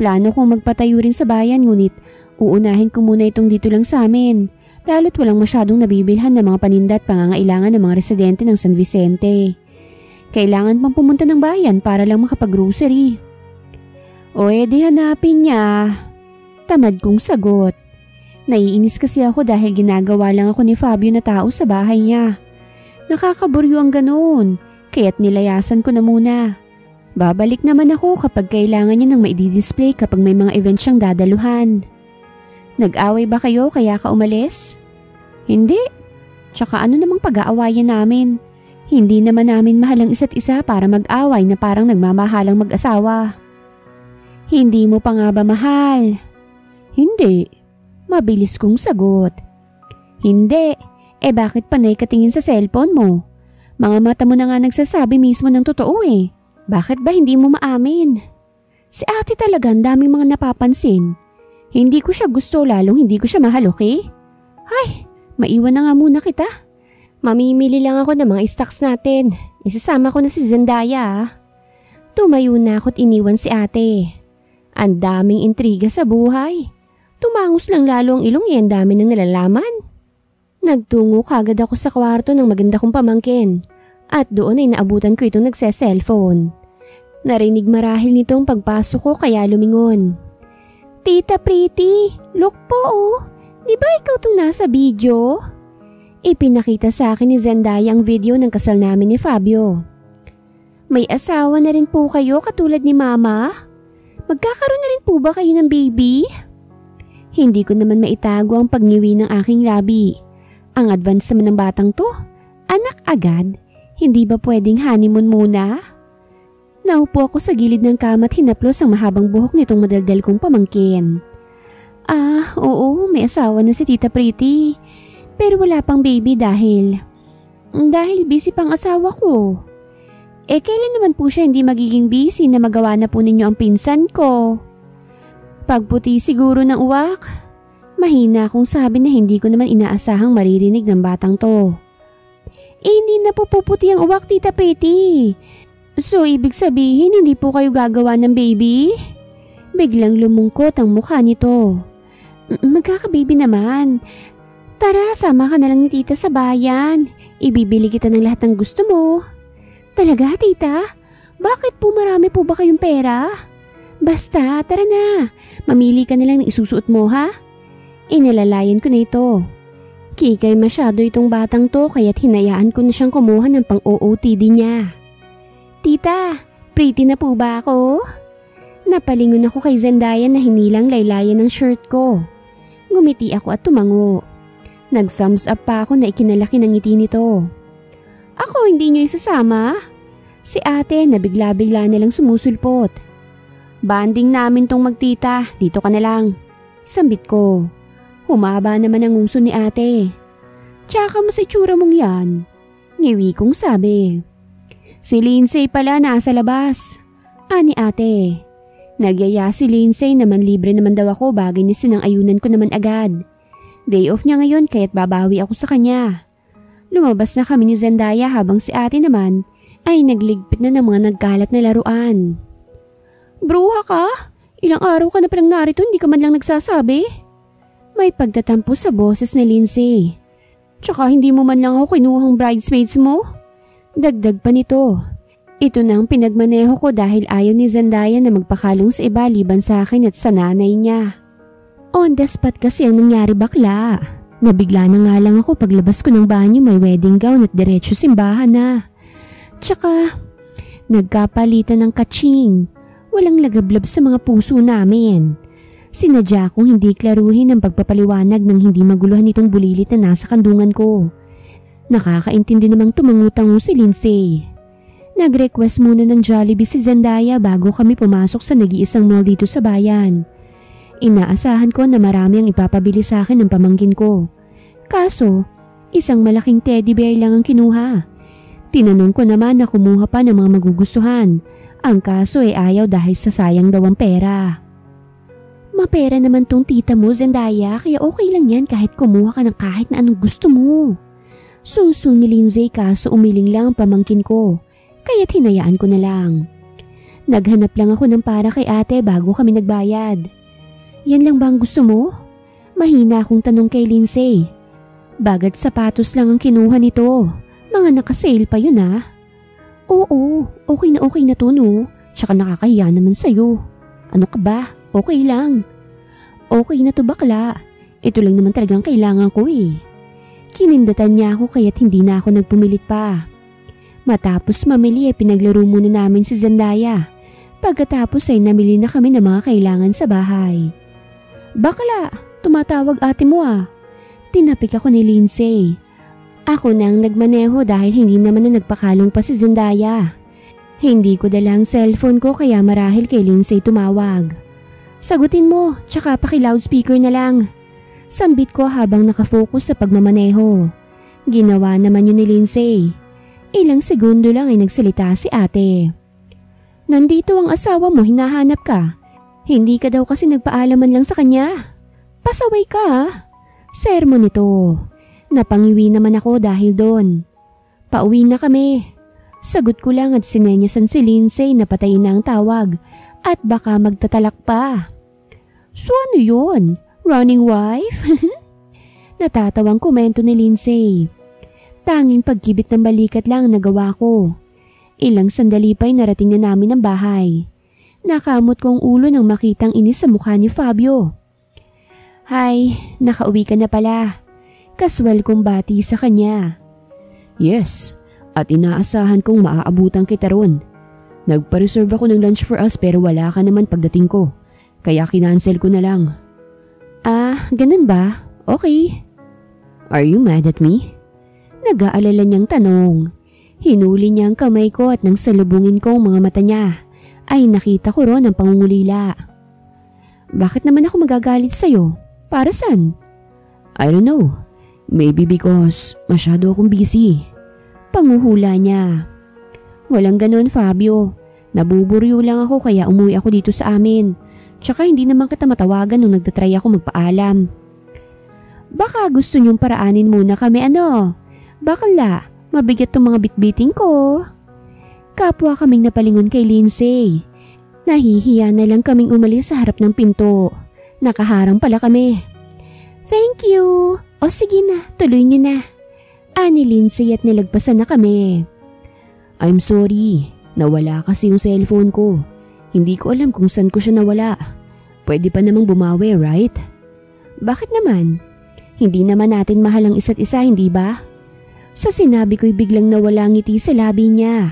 [SPEAKER 1] Plano kong magpatayo rin sa bayan ngunit uunahin ko muna itong dito lang sa amin, lalo't walang masyadong nabibilhan ng mga paninda at pangangailangan ng mga residente ng San Vicente. Kailangan pang pumunta ng bayan para lang makapag-grocery. O edi hanapin niya. Tamad kong sagot. Naiinis kasi ako dahil ginagawa lang ako ni Fabio na tao sa bahay niya. Nakakaburyo ang ganoon, kaya't nilayasan ko na muna. Babalik naman ako kapag kailangan niya ng maidi-display kapag may mga event siyang dadaluhan. Nag-away ba kayo kaya ka umalis? Hindi. Tsaka ano namang pag-aawayan namin? Hindi naman namin mahal ang isa't isa para mag-away na parang nagmamahalang mag-asawa. Hindi mo pa nga ba mahal? Hindi. Mabilis kong sagot. Hindi. Bakit panay katingin sa cellphone mo? Mga mata mo na nga nagsasabi mismo ng totoo eh. Bakit ba hindi mo maamin? Si ate talaga ang daming mga napapansin. Hindi ko siya gusto lalong hindi ko siya mahal, okay? Ay, maiwan na nga muna kita. Mamimili lang ako ng mga stocks natin. Isasama ko na si Zendaya. Tumayo na ako't iniwan si ate. Ang daming intriga sa buhay. Tumangos lang lalo ang ilong ang dami ng nalalaman. Nagtungo kagad ako sa kwarto ng maganda kong pamangkin at doon ay naabutan ko itong nagse-cellphone. Narinig marahil nitong pagpasok ko kaya lumingon. Tita Pretty, look po oh. Di ba ikaw itong nasa video? Ipinakita sa akin ni Zendaya ang video ng kasal namin ni Fabio. May asawa na rin po kayo katulad ni Mama? Magkakaroon na rin po ba kayo ng baby? Hindi ko naman maitago ang pagngiwi ng aking labi. Ang advance naman ng batang to. Anak agad? Hindi ba pwedeng honeymoon muna? Naupo ako sa gilid ng kama at hinaplos ang mahabang buhok nitong madaldal kong pamangkin. Oo, may asawa na si Tita Pretty. Pero wala pang baby dahil busy pang asawa ko. Kailan naman po siya hindi magiging busy na magawa na po ninyo ang pinsan ko? Pagputi siguro ng uwak. Mahina akong sabi na hindi ko naman inaasahang maririnig ng batang to. Hindi na po puputi ang uwak, Tita Pretty. So ibig sabihin hindi po kayo gagawa ng baby? Biglang lumungkot ang mukha nito. Magkakababy naman. Tara, sama ka na lang ni Tita sa bayan. Ibibili kita ng lahat ng gusto mo. Talaga, Tita? Bakit po marami po ba kayong pera? Basta, tara na. Mamili ka na lang ng isusuot mo, ha? Inilalayan ko na ito. Kikay masyado itong batang to kaya't hinayaan ko na siyang kumuha ng pang-OOTD niya. Tita, pretty na po ba ako? Napalingon ako kay Zendaya na hinilang laylayan ng shirt ko. Ngumiti ako at tumango. Nag-thumbs up pa ako na ikinalaki ng ngiti nito. Ako hindi niyo isasama? Si ate na bigla-bigla na lang sumusulpot. Banding namin tong magtita, dito ka na lang. Sambit ko. Humaba naman ang nguso ni ate. Tsaka mo sa itsura mong yan. Ngiwi kong sabi. Si Lindsay pala nasa labas. Ani ate. Nagyaya si Lindsay naman libre naman daw ako bagay niya sinang-ayunan ko naman agad. Day off niya ngayon kaya't babawi ako sa kanya. Lumabas na kami ni Zendaya habang si ate naman ay nagligpit na ng mga nagkalat na laruan. Bruha ka? Ilang araw ka na palang narito hindi ka man lang nagsasabi? May pagtatampo sa boses ni Lindsay. Tsaka hindi mo man lang ako kinuhang bridesmaids mo? Dagdag pa nito. Ito na ang pinagmaneho ko dahil ayaw ni Zendaya na magpakalong sa iba liban sa akin at sa nanay niya. On the spot kasi ang nangyari bakla. Nabigla na nga lang ako paglabas ko ng banyo may wedding gown at diretso simbahan na. Tsaka nagkapalitan ng kaching. Walang lagablab sa mga puso namin. Sinadya kong hindi klaruhin ang pagpapaliwanag ng hindi maguluhan itong bulilit na nasa kandungan ko. Nakakaintindi namang tumangutango si Lindsay. Nag-request muna ng Jollibee si Zendaya bago kami pumasok sa nag-iisang mall dito sa bayan. Inaasahan ko na marami ang ipapabili sa akin ng pamangkin ko. Kaso, isang malaking teddy bear lang ang kinuha. Tinanong ko naman na kumuha pa ng mga magugustuhan. Ang kaso ay ayaw dahil sa sayang daw ang pera. Mapera naman tong tita mo, Zendaya, kaya okay lang yan kahit kumuha ka ng kahit na anong gusto mo. Suso ni Lindsay kaso umiling lang ang pamangkin ko, kaya't hinayaan ko na lang. Naghanap lang ako ng para kay ate bago kami nagbayad. Yan lang ba ang gusto mo? Mahina akong tanong kay Lindsay. Bagat sapatos lang ang kinuha nito. Mga nakasale pa yun ah. Oo, okay na to no. Tsaka nakakahiya naman sa'yo. Ano ka ba? Okay lang. Okay na to bakla. Ito lang naman talagang kailangan ko eh. Kinindatan niya ako kaya't hindi na ako nagpumilit pa. Matapos mamili ay pinaglaro muna namin si Zendaya. Pagkatapos ay namili na kami ng mga kailangan sa bahay. Bakla, tumatawag ate mo ah. Tinapik ako ni Lindsay. Ako nang nagmaneho dahil hindi naman na nagpakalong pa si Zendaya. Hindi ko dala ang cellphone ko kaya marahil kay Lindsay tumawag. Sagutin mo, tsaka paki-loudspeaker na lang. Sambit ko habang nakafocus sa pagmamaneho. Ginawa naman yun ni Lindsay. Ilang segundo lang ay nagsalita si ate. Nandito ang asawa mo, hinahanap ka. Hindi ka daw kasi nagpaalaman lang sa kanya. Pasaway ka ah. Sermon nito. Napangiwi naman ako dahil doon. Pauwi na kami. Sagot ko lang at sinenyasan si Lindsay na patayin na ang tawag at baka magtatalak pa. So ano yun? Running wife? Natatawang komento ni Lindsay. Tanging pagkibit ng balikat lang nagawa ko. Ilang sandali pa'y narating na namin ang bahay. Nakamot kong ulo nang makitang inis sa mukha ni Fabio. Hay, nakauwi ka na pala. Kaswal kong bati sa kanya. Yes, at inaasahan kong maaabutan kita ron. Nagpa-reserve ako ng lunch for us pero wala ka naman pagdating ko. Kaya kinancel ko na lang. Ah, ganun ba? Okay. Are you mad at me? Nag-aalala niyang tanong. Hinuli niya ang kamay ko at nang salubungin ko ang mga mata niya, ay nakita ko ron ang pangungulila. Bakit naman ako magagalit sa'yo? Para saan? I don't know. Maybe because masyado akong busy. Panguhula niya. Walang ganun, Fabio. Nabuburyo lang ako kaya umuwi ako dito sa amin. Tsaka hindi naman kita matawagan nung nagtatry ako magpaalam. Baka gusto niyong paraanin muna kami ano? Bakla, mabigat tong mga bitbiting ko. Kapwa kaming napalingon kay Lindsay. Nahihiya na lang kaming umalis sa harap ng pinto. Nakaharang pala kami. Thank you. O sige na, tuloy niyo na. Ani Lindsay at nilagpasan na kami. I'm sorry, nawala kasi yung cellphone ko. Hindi ko alam kung saan ko siya nawala. Pwede pa namang bumawi, right? Bakit naman? Hindi naman natin mahal ang isa't isa, hindi ba? Sa sinabi ko'y biglang nawala ngiti sa labi niya.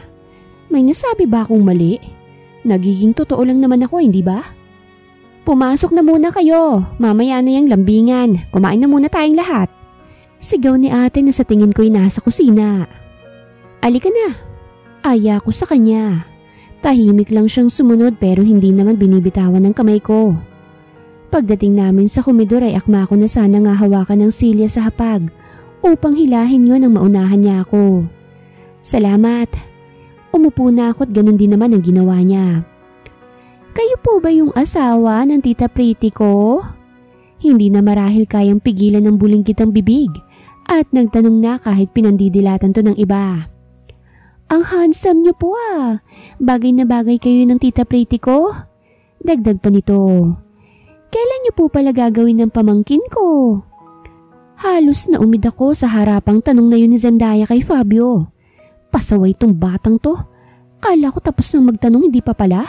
[SPEAKER 1] May nasabi ba akong mali? Nagiging totoo lang naman ako, hindi ba? Pumasok na muna kayo. Mamaya na yung lambingan. Kumain na muna tayong lahat. Sigaw ni ate na sa tingin ko'y nasa kusina. Alika na. Aya ko sa kanya. Tahimik lang siyang sumunod pero hindi naman binibitawan ng kamay ko. Pagdating namin sa komedor ay akma ko na sana nga hawakan ng silya sa hapag upang hilahin yon ang maunahan niya ako. Salamat. Umupo na ako at ganun din naman ang ginawa niya. Kayo po ba yung asawa ng tita Pretty ko? Hindi na marahil kayang pigilan ng bulinggit ang bibig at nagtanong na kahit pinandidilatan to ng iba. Ang handsome niyo po ah. Bagay na bagay kayo ng tita Pretty ko. Dagdag pa nito. Kailan niyo po pala gagawin ng pamangkin ko? Halos na umid ako sa harapang tanong na yun ni Zendaya kay Fabio. Pasaway tong batang to. Kala ko tapos nang magtanong hindi pa pala.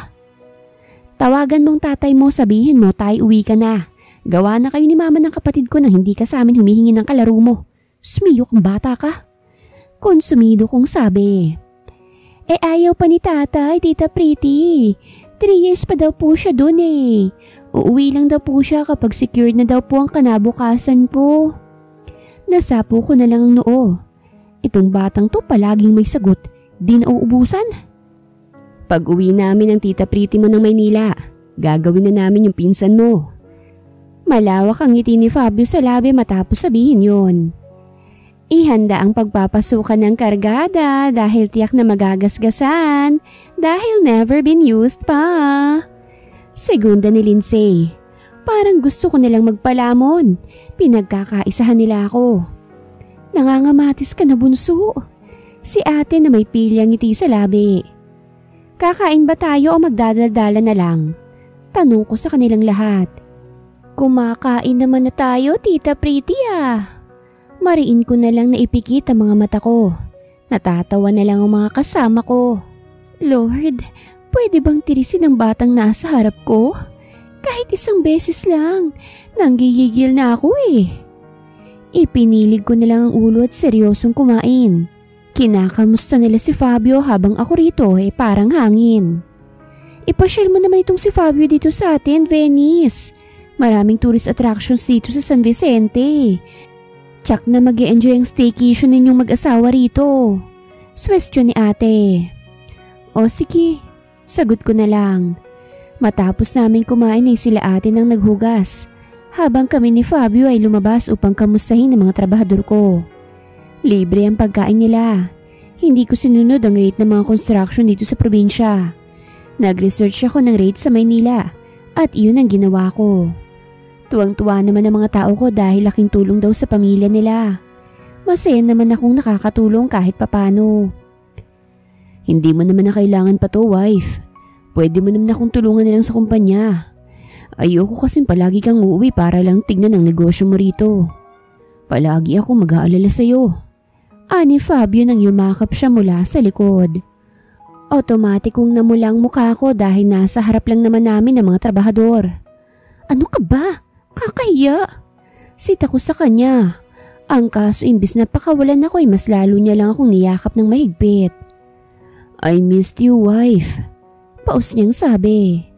[SPEAKER 1] Tawagan mong tatay mo, sabihin mo tay uwi ka na. Gawa na kayo ni mama ng kapatid ko nang hindi ka sa amin humihingi ng kalaro mo. Smiyok ang bata ka. Konsumido kong sabi. Ayaw pa ni tatay, tita Pretty. 3 years pa daw po siya dun eh. Uuwi lang daw po siya kapag secured na daw po ang kanabukasan po. Nasapo ko na lang ang noo. Itong batang to palaging may sagot, di na uubusan. Pag uwi namin ng tita Pretty mo ng Maynila, gagawin na namin yung pinsan mo. Malawak ang ngiti ni Fabio sa labi matapos sabihin yun. Ihanda ang pagpapasukan ng kargada dahil tiyak na magagasgasan dahil never been used pa. Segunda ni Lindsay. Parang gusto ko nilang magpalamon. Pinagkakaisahan nila ako. Nangangamatis ka na, bunso. Si ate na may pilyang ngiti sa labi. Kakain ba tayo o magdadaldala na lang? Tanong ko sa kanilang lahat. Kumakain naman na tayo, Tita Pretty ah. Mariin ko na lang na ipikit ang mga mata ko. Natatawa na lang ang mga kasama ko. Lord, pwede bang tirisin ang batang nasa harap ko? Kahit isang beses lang, nanggigigil na ako eh. Ipinilig ko na lang ang ulo at seryosong kumain. Kinakamusta nila si Fabio habang ako rito parang hangin. Ipasyal mo naman itong si Fabio dito sa atin, Venice. Maraming tourist attractions dito sa San Vicente. Tsak na mag-e-enjoy ang staycation ninyong mag-asawa rito. Swestyon ni ate. O sige, sagot ko na lang. Matapos namin kumain sila ate nang naghugas. Habang kami ni Fabio ay lumabas upang kamustahin ang mga trabahador ko. Libre ang pagkain nila. Hindi ko sinunod ang rate ng mga construction dito sa probinsya. Nag-research ako ng rate sa Maynila at iyon ang ginawa ko. Tuwang-tuwa naman ang mga tao ko dahil laking tulong daw sa pamilya nila. Masaya naman akong nakakatulong kahit papano. Hindi mo naman na kailangan pa to, wife. Pwede mo naman akong tulungan na lang sa kumpanya. Ayoko kasing palagi kang uuwi para lang tignan ang negosyo mo rito. Palagi ako mag-aalala sa'yo. Ani Fabio nang yumakap siya mula sa likod. Otomatikong namulang mukha ko dahil nasa harap lang naman namin ang mga trabahador. Ano ka ba? Kakahiya. Sita ko sa kanya. Ang kaso imbis na pakawalan ako mas lalo niya lang akong niyakap ng mahigpit. I missed you, wife. Paus niyang sabi.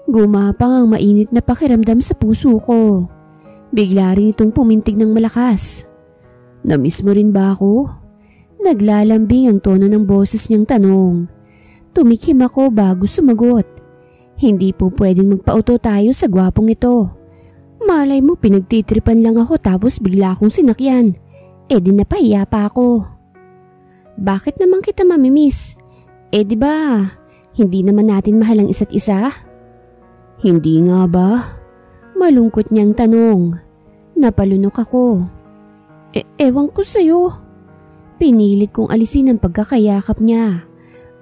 [SPEAKER 1] Gumapang ang mainit na pakiramdam sa puso ko. Bigla rin itong pumintig ng malakas. Namiss mo rin ba ako? Naglalambing ang tono ng boses niyang tanong. Tumikim ako bago sumagot. Hindi po pwedeng magpauto tayo sa gwapong ito. Malay mo pinagtitripan lang ako tapos bigla akong sinakyan. Di napahiya pa ako. Bakit naman kita mamimiss? Di ba, hindi naman natin mahal ang isa't isa? Hindi nga ba? Malungkot niyang tanong. Napalunok ako. Ewan ko sa'yo. Pinilit kong alisin ang pagkakayakap niya.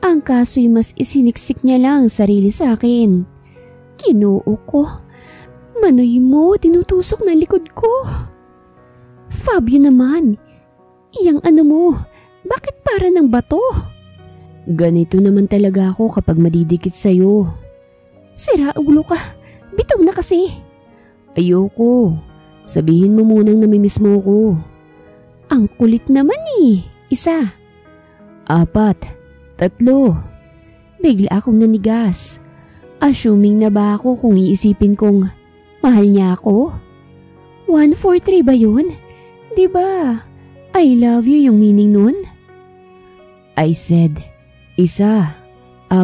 [SPEAKER 1] Ang kaso'y mas isiniksik niya lang ang sarili sa akin. Kinuo ko. Manoy mo, tinutusok ng likod ko. Fabio naman, iyang ano mo, bakit para ng bato? Ganito naman talaga ako kapag madidikit sa'yo. Sira ulo ka, bitaw na kasi. Ayoko, sabihin mo munang namimiss mo ko. Ang kulit naman eh, 1, 4, 3. Bigla akong nanigas. Assuming na ba ako kung iisipin kong mahal niya ako? 1, 4, 3 ba yun? Diba, I love you yung meaning nun? I said, 1, 4,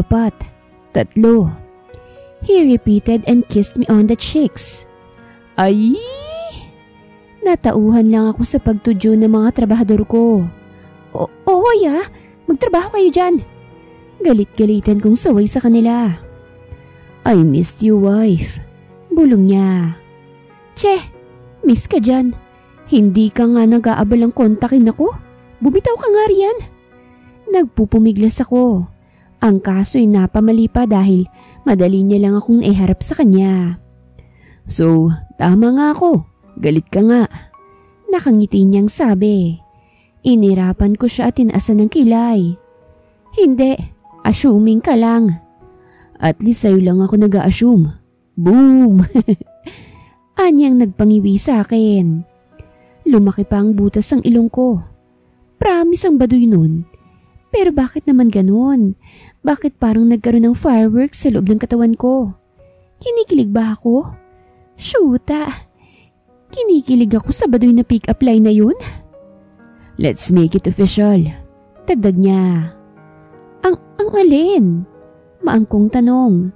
[SPEAKER 1] 3. He repeated and kissed me on the cheeks. Ay! Natauhan lang ako sa pagtudyo ng mga trabahador ko. Oo ya, magtrabaho kayo dyan. Galit-galitan kong saway sa kanila. I missed you, wife. Bulong niya. Che, miss ka dyan. Hindi ka nga nag-aabalang kontakin ako. Bumitaw ka nga riyan. Nagpupumiglas ako. Ang kaso'y napamali pa dahil madali niya lang akong iharap sa kanya. So, tama nga ako. Galit ka nga. Nakangiti niyang sabi. Inirapan ko siya at tinaasan ng kilay. Hindi, assuming ka lang. At least sa'yo lang ako nag-a-assume. Boom! Anyang nagpangiwi sa akin. Lumaki pa ang butas ng ilong ko. Promise ang baduy nun. Pero bakit naman ganun? Bakit parang nagkaroon ng fireworks sa loob ng katawan ko? Kinikilig ba ako? Shoota! Kinikilig ako sa baduy na pick-up line na yun? Let's make it official. Dagdag niya. Ang alin? Maangkong tanong.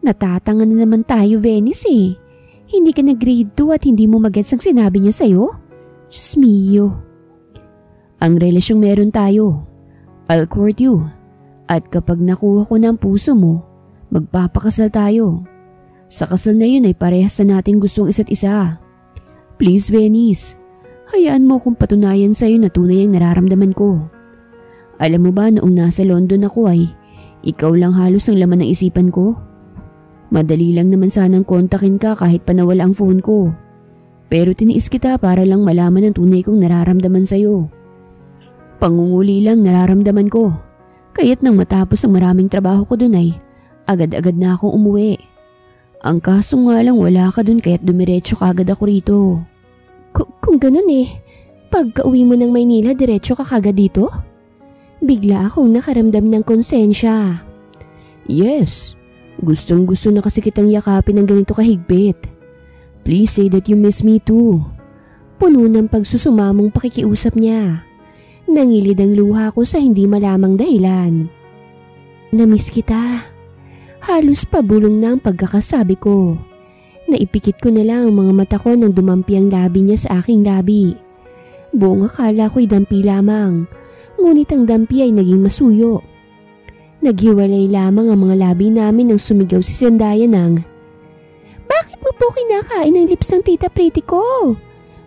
[SPEAKER 1] Natatangan na naman tayo, Venice eh. Hindi ka na grade 2 at hindi mo magets ang sinabi niya sa'yo? Diyos mio. Ang relasyong meron tayo. I'll court you. At kapag nakuha ko ng puso mo, magpapakasal tayo. Sa kasal na yun ay parehas na natin gustong isa't isa. Please, Venice, hayaan mo kung patunayan sa'yo na tunay ang nararamdaman ko. Alam mo ba noong nasa London ako ay ikaw lang halos ang laman ng isipan ko? Madali lang naman sanang kontakin ka kahit pa nawala ang phone ko. Pero tiniis kita para lang malaman ang tunay kong nararamdaman sa'yo. Pangunguli lang nararamdaman ko. Kaya't nang matapos ang maraming trabaho ko dun ay agad-agad na akong umuwi. Ang kaso nga lang wala ka dun kaya't dumiretso ka agad ako rito. Kung ganun pagka uwi mo ng Maynila diretso ka kagad dito? Bigla akong nakaramdam ng konsensya. Yes, gustong gusto na kasi kitang yakapin ng ganito kahigpit. Please say that you miss me too. Puno ng pagsusumamong pakikiusap niya. Nangilid ang luha ko sa hindi malamang dahilan. Namiss kita. Halos pabulong na ang pagkakasabi ko. Naipikit ko na lang ang mga mata ko nang dumampi ang labi niya sa aking labi. Buong akala ko'y dampi lamang, ngunit ang dampi ay naging masuyo. Naghiwalay lamang ang mga labi namin nang sumigaw si Zendaya ng, "Bakit mo po kinakain ang lips ng Tita Pretty ko?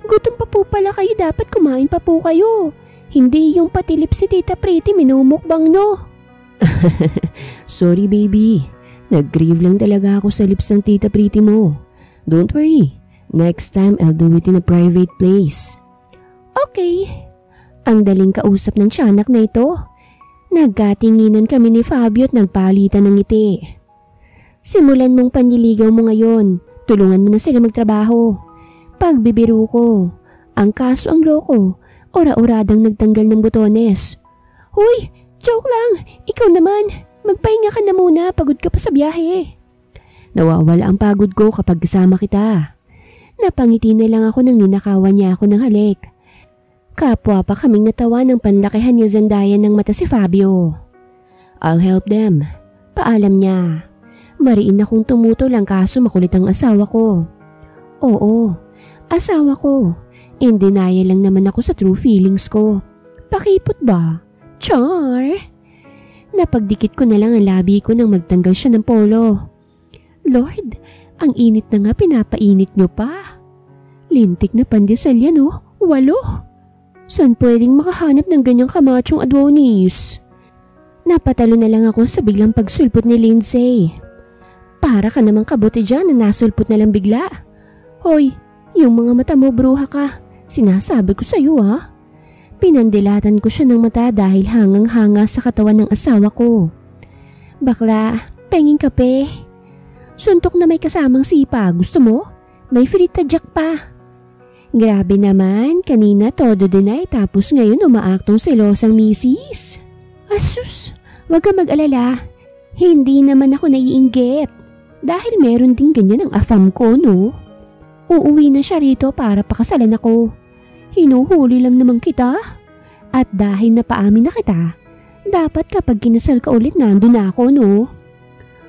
[SPEAKER 1] Gutom pa po pala kayo, dapat kumain pa po kayo. Hindi yung pati lips si Tita Pretty minumukbang nyo." Sorry baby, nag-grieve lang talaga ako sa lips ng Tita Pretty mo. Don't worry, next time I'll do it in a private place. Okay. Ang daling kausap ng tiyanak na ito. Nagkatinginan kami ni Fabio at nagpalitan ng ngiti. Simulan mong panliligaw mo ngayon. Tulungan mo na sila magtrabaho. Pagbibiro ko. Ang kaso ang loko. Ora-oradang nagtanggal ng butones. Huy, joke lang. Ikaw naman. Magpahinga ka na muna. Pagod ka pa sa biyahe. Nawawala ang pagod ko kapag kasama kita. Napangiti na lang ako nang ninakawan niya ako ng halik. Kapwa pa kaming natawa ng panlakihan ni Zendaya ng mata si Fabio. I'll help them. Paalam niya. Mariin akong tumutol ang kaso makulit ang asawa ko. Oo, asawa ko. In denial lang naman ako sa true feelings ko. Pakipot ba? Char! Napagdikit ko na lang ang labi ko nang magtanggal siya ng polo. Lord, ang init na nga pinapainit niyo pa. Lintik na pandesal yan 8. Saan pwedeng makahanap ng ganyang kamachong Adonis? Napatalo na lang ako sa biglang pagsulpot ni Lindsay. Para ka namang kabuti dyan na nasulpot na lang bigla. Hoy, yung mga mata mo bruha ka. Sinasabi ko sa'yo Pinandilatan ko siya ng mata dahil hangang-hanga sa katawan ng asawa ko. Bakla, penging kape. Suntok na may kasamang sipa. Gusto mo? May frita jack pa. Grabe naman, kanina todo deny tapos ngayon umaaktong selosang misis. Asus, wag ka mag-alala. Hindi naman ako naiinggit. Dahil meron din ganyan ang afam ko, no? Uuwi na siya rito para pakasalan ako. Hinuhuli lang naman kita. At dahil napaamin na kita, dapat kapag kinasal ka ulit nandun na ako, no?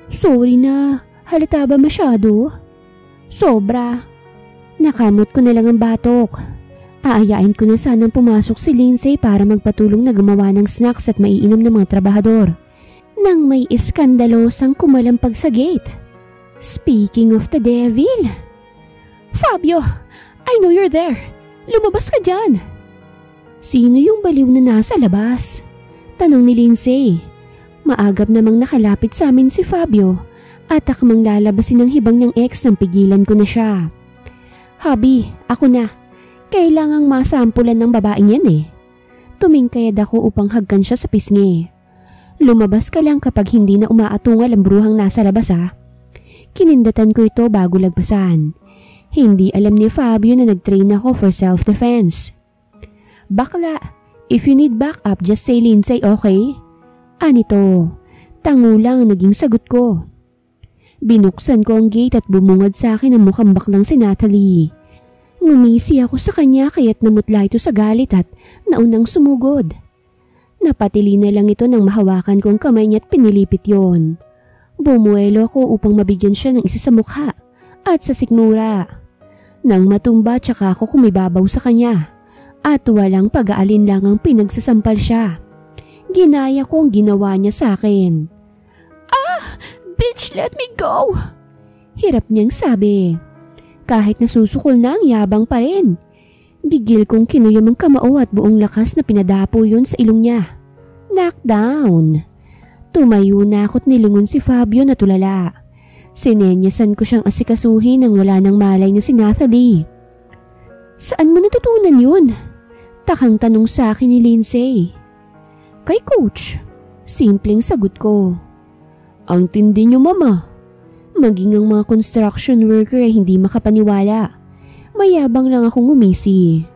[SPEAKER 1] Sorry na, halata ba masyado? Sobra. Nakamot ko na lang ang batok. Aayain ko na sanang pumasok si Lindsay para magpatulong na gumawa ng snacks at maiinom ng mga trabahador. Nang may iskandalosang kumalampag sa gate. Speaking of the devil. Fabio, I know you're there. Lumabas ka dyan. Sino yung baliw na nasa labas? Tanong ni Lindsay. Maagap namang nakalapit sa amin si Fabio at akmang lalabasin ng hibang niyang ex nang pigilan ko na siya. Habi, ako na. Kailangang masampulan ng babaeng yan Tumingkayad ako upang hagkan siya sa pisngi. Lumabas ka lang kapag hindi na umaatungal ang bruhang nasa labas Kinindatan ko ito bago lagpasan. Hindi alam ni Fabio na nag-train ako for self-defense. Bakla, if you need backup, just say Lindsay, okay? Anito, tango lang ang naging sagot ko. Binuksan ko ang gate at bumungad sa akin ang mukhang baklang si Natalie. Ngumisi ako sa kanya kaya't namutla ito sa galit at naunang sumugod. Napatili na lang ito nang mahawakan ko ang kamay niya at pinilipit yon. Bumuelo ako upang mabigyan siya ng isa sa mukha at sa sikmura. Nang matumba tsaka ako kumibabaw sa kanya at walang pag-aalin lang ang pinagsasampal siya. Ginaya ko ang ginawa niya sa akin. Bitch, let me go! Hirap niyang sabi. Kahit nasusukol na ang yabang pa rin. Gigil kong kinuyom ang kamao at buong lakas na pinadapo yun sa ilong niya. Knockdown. Tumayo na ako't nilingon si Fabio na tulala. Sinenyasan ko siyang asikasuhin nang wala nang malay na si Nathalie. Saan mo natutunan yun? Takang tanong sa akin ni Lindsay. Kay coach. Simpleng sagot ko. Ang tindi niyo, mama. Maging ang mga construction worker ay hindi makapaniwala. Mayabang lang akong umisi.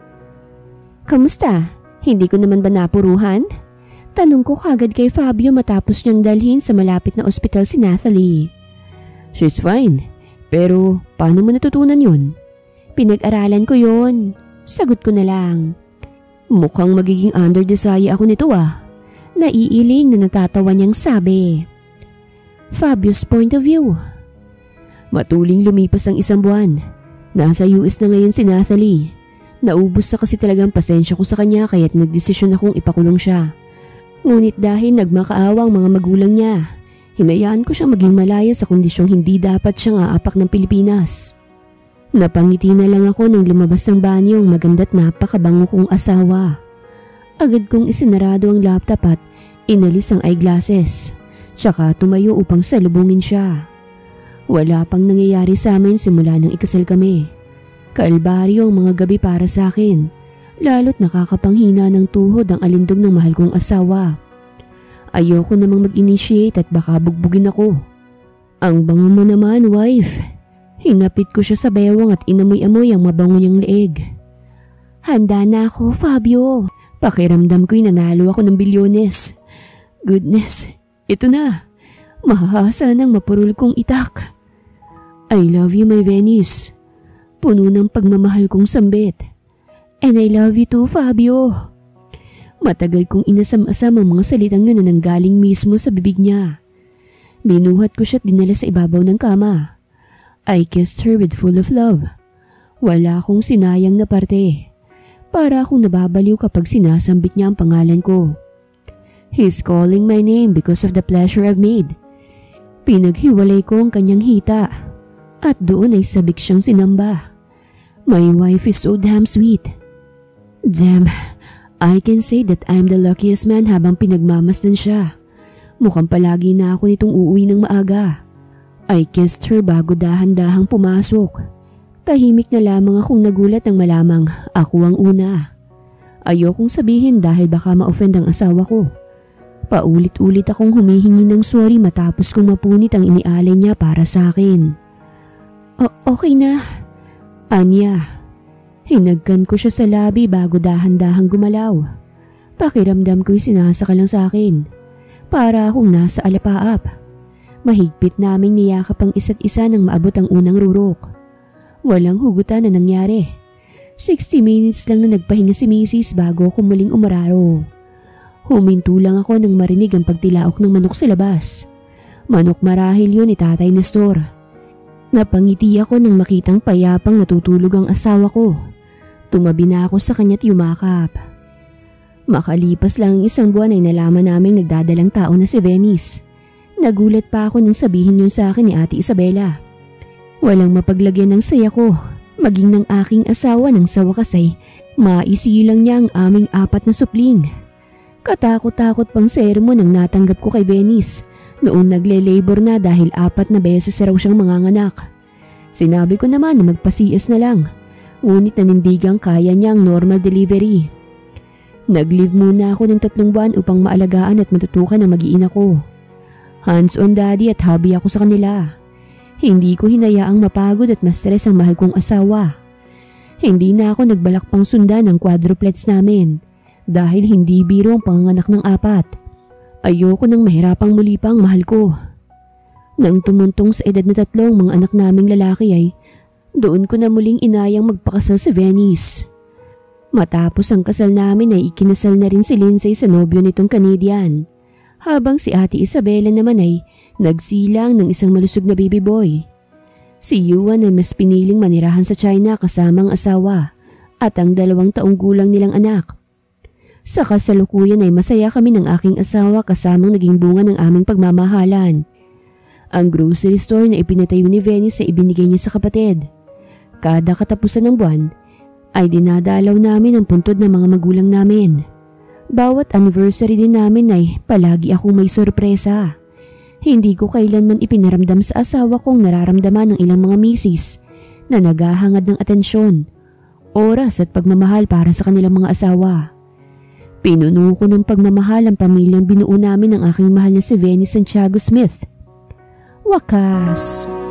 [SPEAKER 1] Kamusta? Hindi ko naman ba napuruhan? Tanong ko kagad kay Fabio matapos niyang dalhin sa malapit na ospital si Nathalie. She's fine. Pero paano mo natutunan yun? Pinag-aralan ko yun. Sagot ko na lang. Mukhang magiging under-desire ako nito ah. Naiiling na natatawa niyang sabi. Fabio's point of view. Matuling lumipas ang 1 buwan. Nasa US na ngayon si Nathalie. Naubos na kasi talagang pasensya ko sa kanya kaya't nagdesisyon akong ipakulong siya. Ngunit dahil nagmakaawa ang mga magulang niya, hinayaan ko siyang maging malaya sa kondisyong hindi dapat siyang aapak ng Pilipinas. Napangiti na lang ako nang lumabas ng banyo ang maganda't napakabango kong asawa. Agad kong isinarado ang laptop at inalis ang eyeglasses. Tsaka tumayo upang salubungin siya. Wala pang nangyayari sa amin simula nang ikasal kami. Kalbaryo ang mga gabi para sa akin. Lalo't nakakapanghina ng tuhod ang alindog ng mahal kong asawa. Ayoko namang mag-initiate at baka bugbugin ako. Ang bango mo naman, wife. Hinapit ko siya sa bewang at inamoy-amoy ang mabango niyang leeg. Handa na ako, Fabio. Pakiramdam ko'y nanalo ako ng bilyones. Goodness, ito na. Mahahasa ng mapurul kong itak. I love you, my Venice. Puno ng pagmamahal kong sambit. And I love you too, Fabio. Matagal kong inasam-asam ang mga salitang yun na nanggaling mismo sa bibig niya. Binuhat ko siya't dinala sa ibabaw ng kama. I kissed her with full of love. Wala akong sinayang na parte. Para akong nababaliw kapag sinasambit niya ang pangalan ko. He's calling my name because of the pleasure I've made. Pinaghiwalay ko ang kanyang hita. At doon ay sabik siyang sinamba. My wife is so damn sweet. Damn, I can say that I'm the luckiest man habang pinagmamasdan siya. Mukhang palagi na ako nitong uuwi ng maaga. I kissed her bago dahan-dahang pumasok. Tahimik na lamang akong nagulat nang malamang ako ang una. Ayokong sabihin dahil baka ma-offend ang asawa ko. Paulit-ulit akong humihingi ng sorry matapos kong mapunit ang inialay niya para sa akin. Okay na. Anya. Hinagkan ko siya sa labi bago dahan-dahang gumalaw. Pakiramdam ko'y sinasaka lang sa akin. Para akong nasa alapaap. Mahigpit naming niyakap ang isa't isa nang maabot ang unang rurok. Walang hugutan na nangyari. 60 minutes lang na nagpahinga si Mrs. bago ako muling umararo. Huminto lang ako nang marinig ang pagtilaok ng manok sa labas. Manok marahil yun ni Tatay Nestor. Napangiti ako nang makitang payapang natutulog ang asawa ko. Tumabi na ako sa kanya't yumakap. Makalipas lang ang 1 buwan ay nalaman naming nagdadalang tao na si Venice. Nagulat pa ako nang sabihin yun sa akin ni Ate Isabela. Walang mapaglagyan ng saya ko, maging ng aking asawa nang sa wakas ay maisilang niya ang aming 4 na supling. Katakot-takot pang sermon ang natanggap ko kay Venice noong nagle-labor na dahil 4 na beses raw siyang manganganak. Sinabi ko naman na magpa-CS na lang, ngunit nanindigang kaya niya ang normal delivery. Nag-leave muna ako ng 3 buwan upang maalagaan at matutukan ang mag-iina ko. Hands-on daddy at hubby ako sa kanila. Hindi ko hinayaang mapagod at ma-stress ang mahal kong asawa. Hindi na ako nagbalak pang sundan ang quadruplets namin dahil hindi biro ang panganganak ng 4. Ayoko nang mahirapang muli pa ang mahal ko. Nang tumuntong sa edad na 3 mga anak naming lalaki ay doon ko na muling inayang magpakasal si Venice. Matapos ang kasal namin ay ikinasal na rin si Lindsay sa nobyo nitong Canadian. Habang si Ate Isabela naman ay nagsilang ng isang malusog na baby boy. Si Yuan ay mas piniling manirahan sa China kasama ang asawa at ang 2 taong gulang nilang anak. Sa kasalukuyan ay masaya kami ng aking asawa kasamang naging bunga ng aming pagmamahalan. Ang grocery store na ipinatayo ni Venice ay ibinigay niya sa kapatid. Kada katapusan ng buwan ay dinadalaw namin ang puntod ng mga magulang namin. Bawat anniversary din namin ay palagi akong may sorpresa. Hindi ko kailanman ipinaramdam sa asawa kong nararamdaman ng ilang mga misis na naghahangad ng atensyon, oras at pagmamahal para sa kanilang mga asawa. Pinuno ko ng pagmamahal ang pamilyang binuo namin ng aking mahal na si Venice Santiago Smith. Wakas!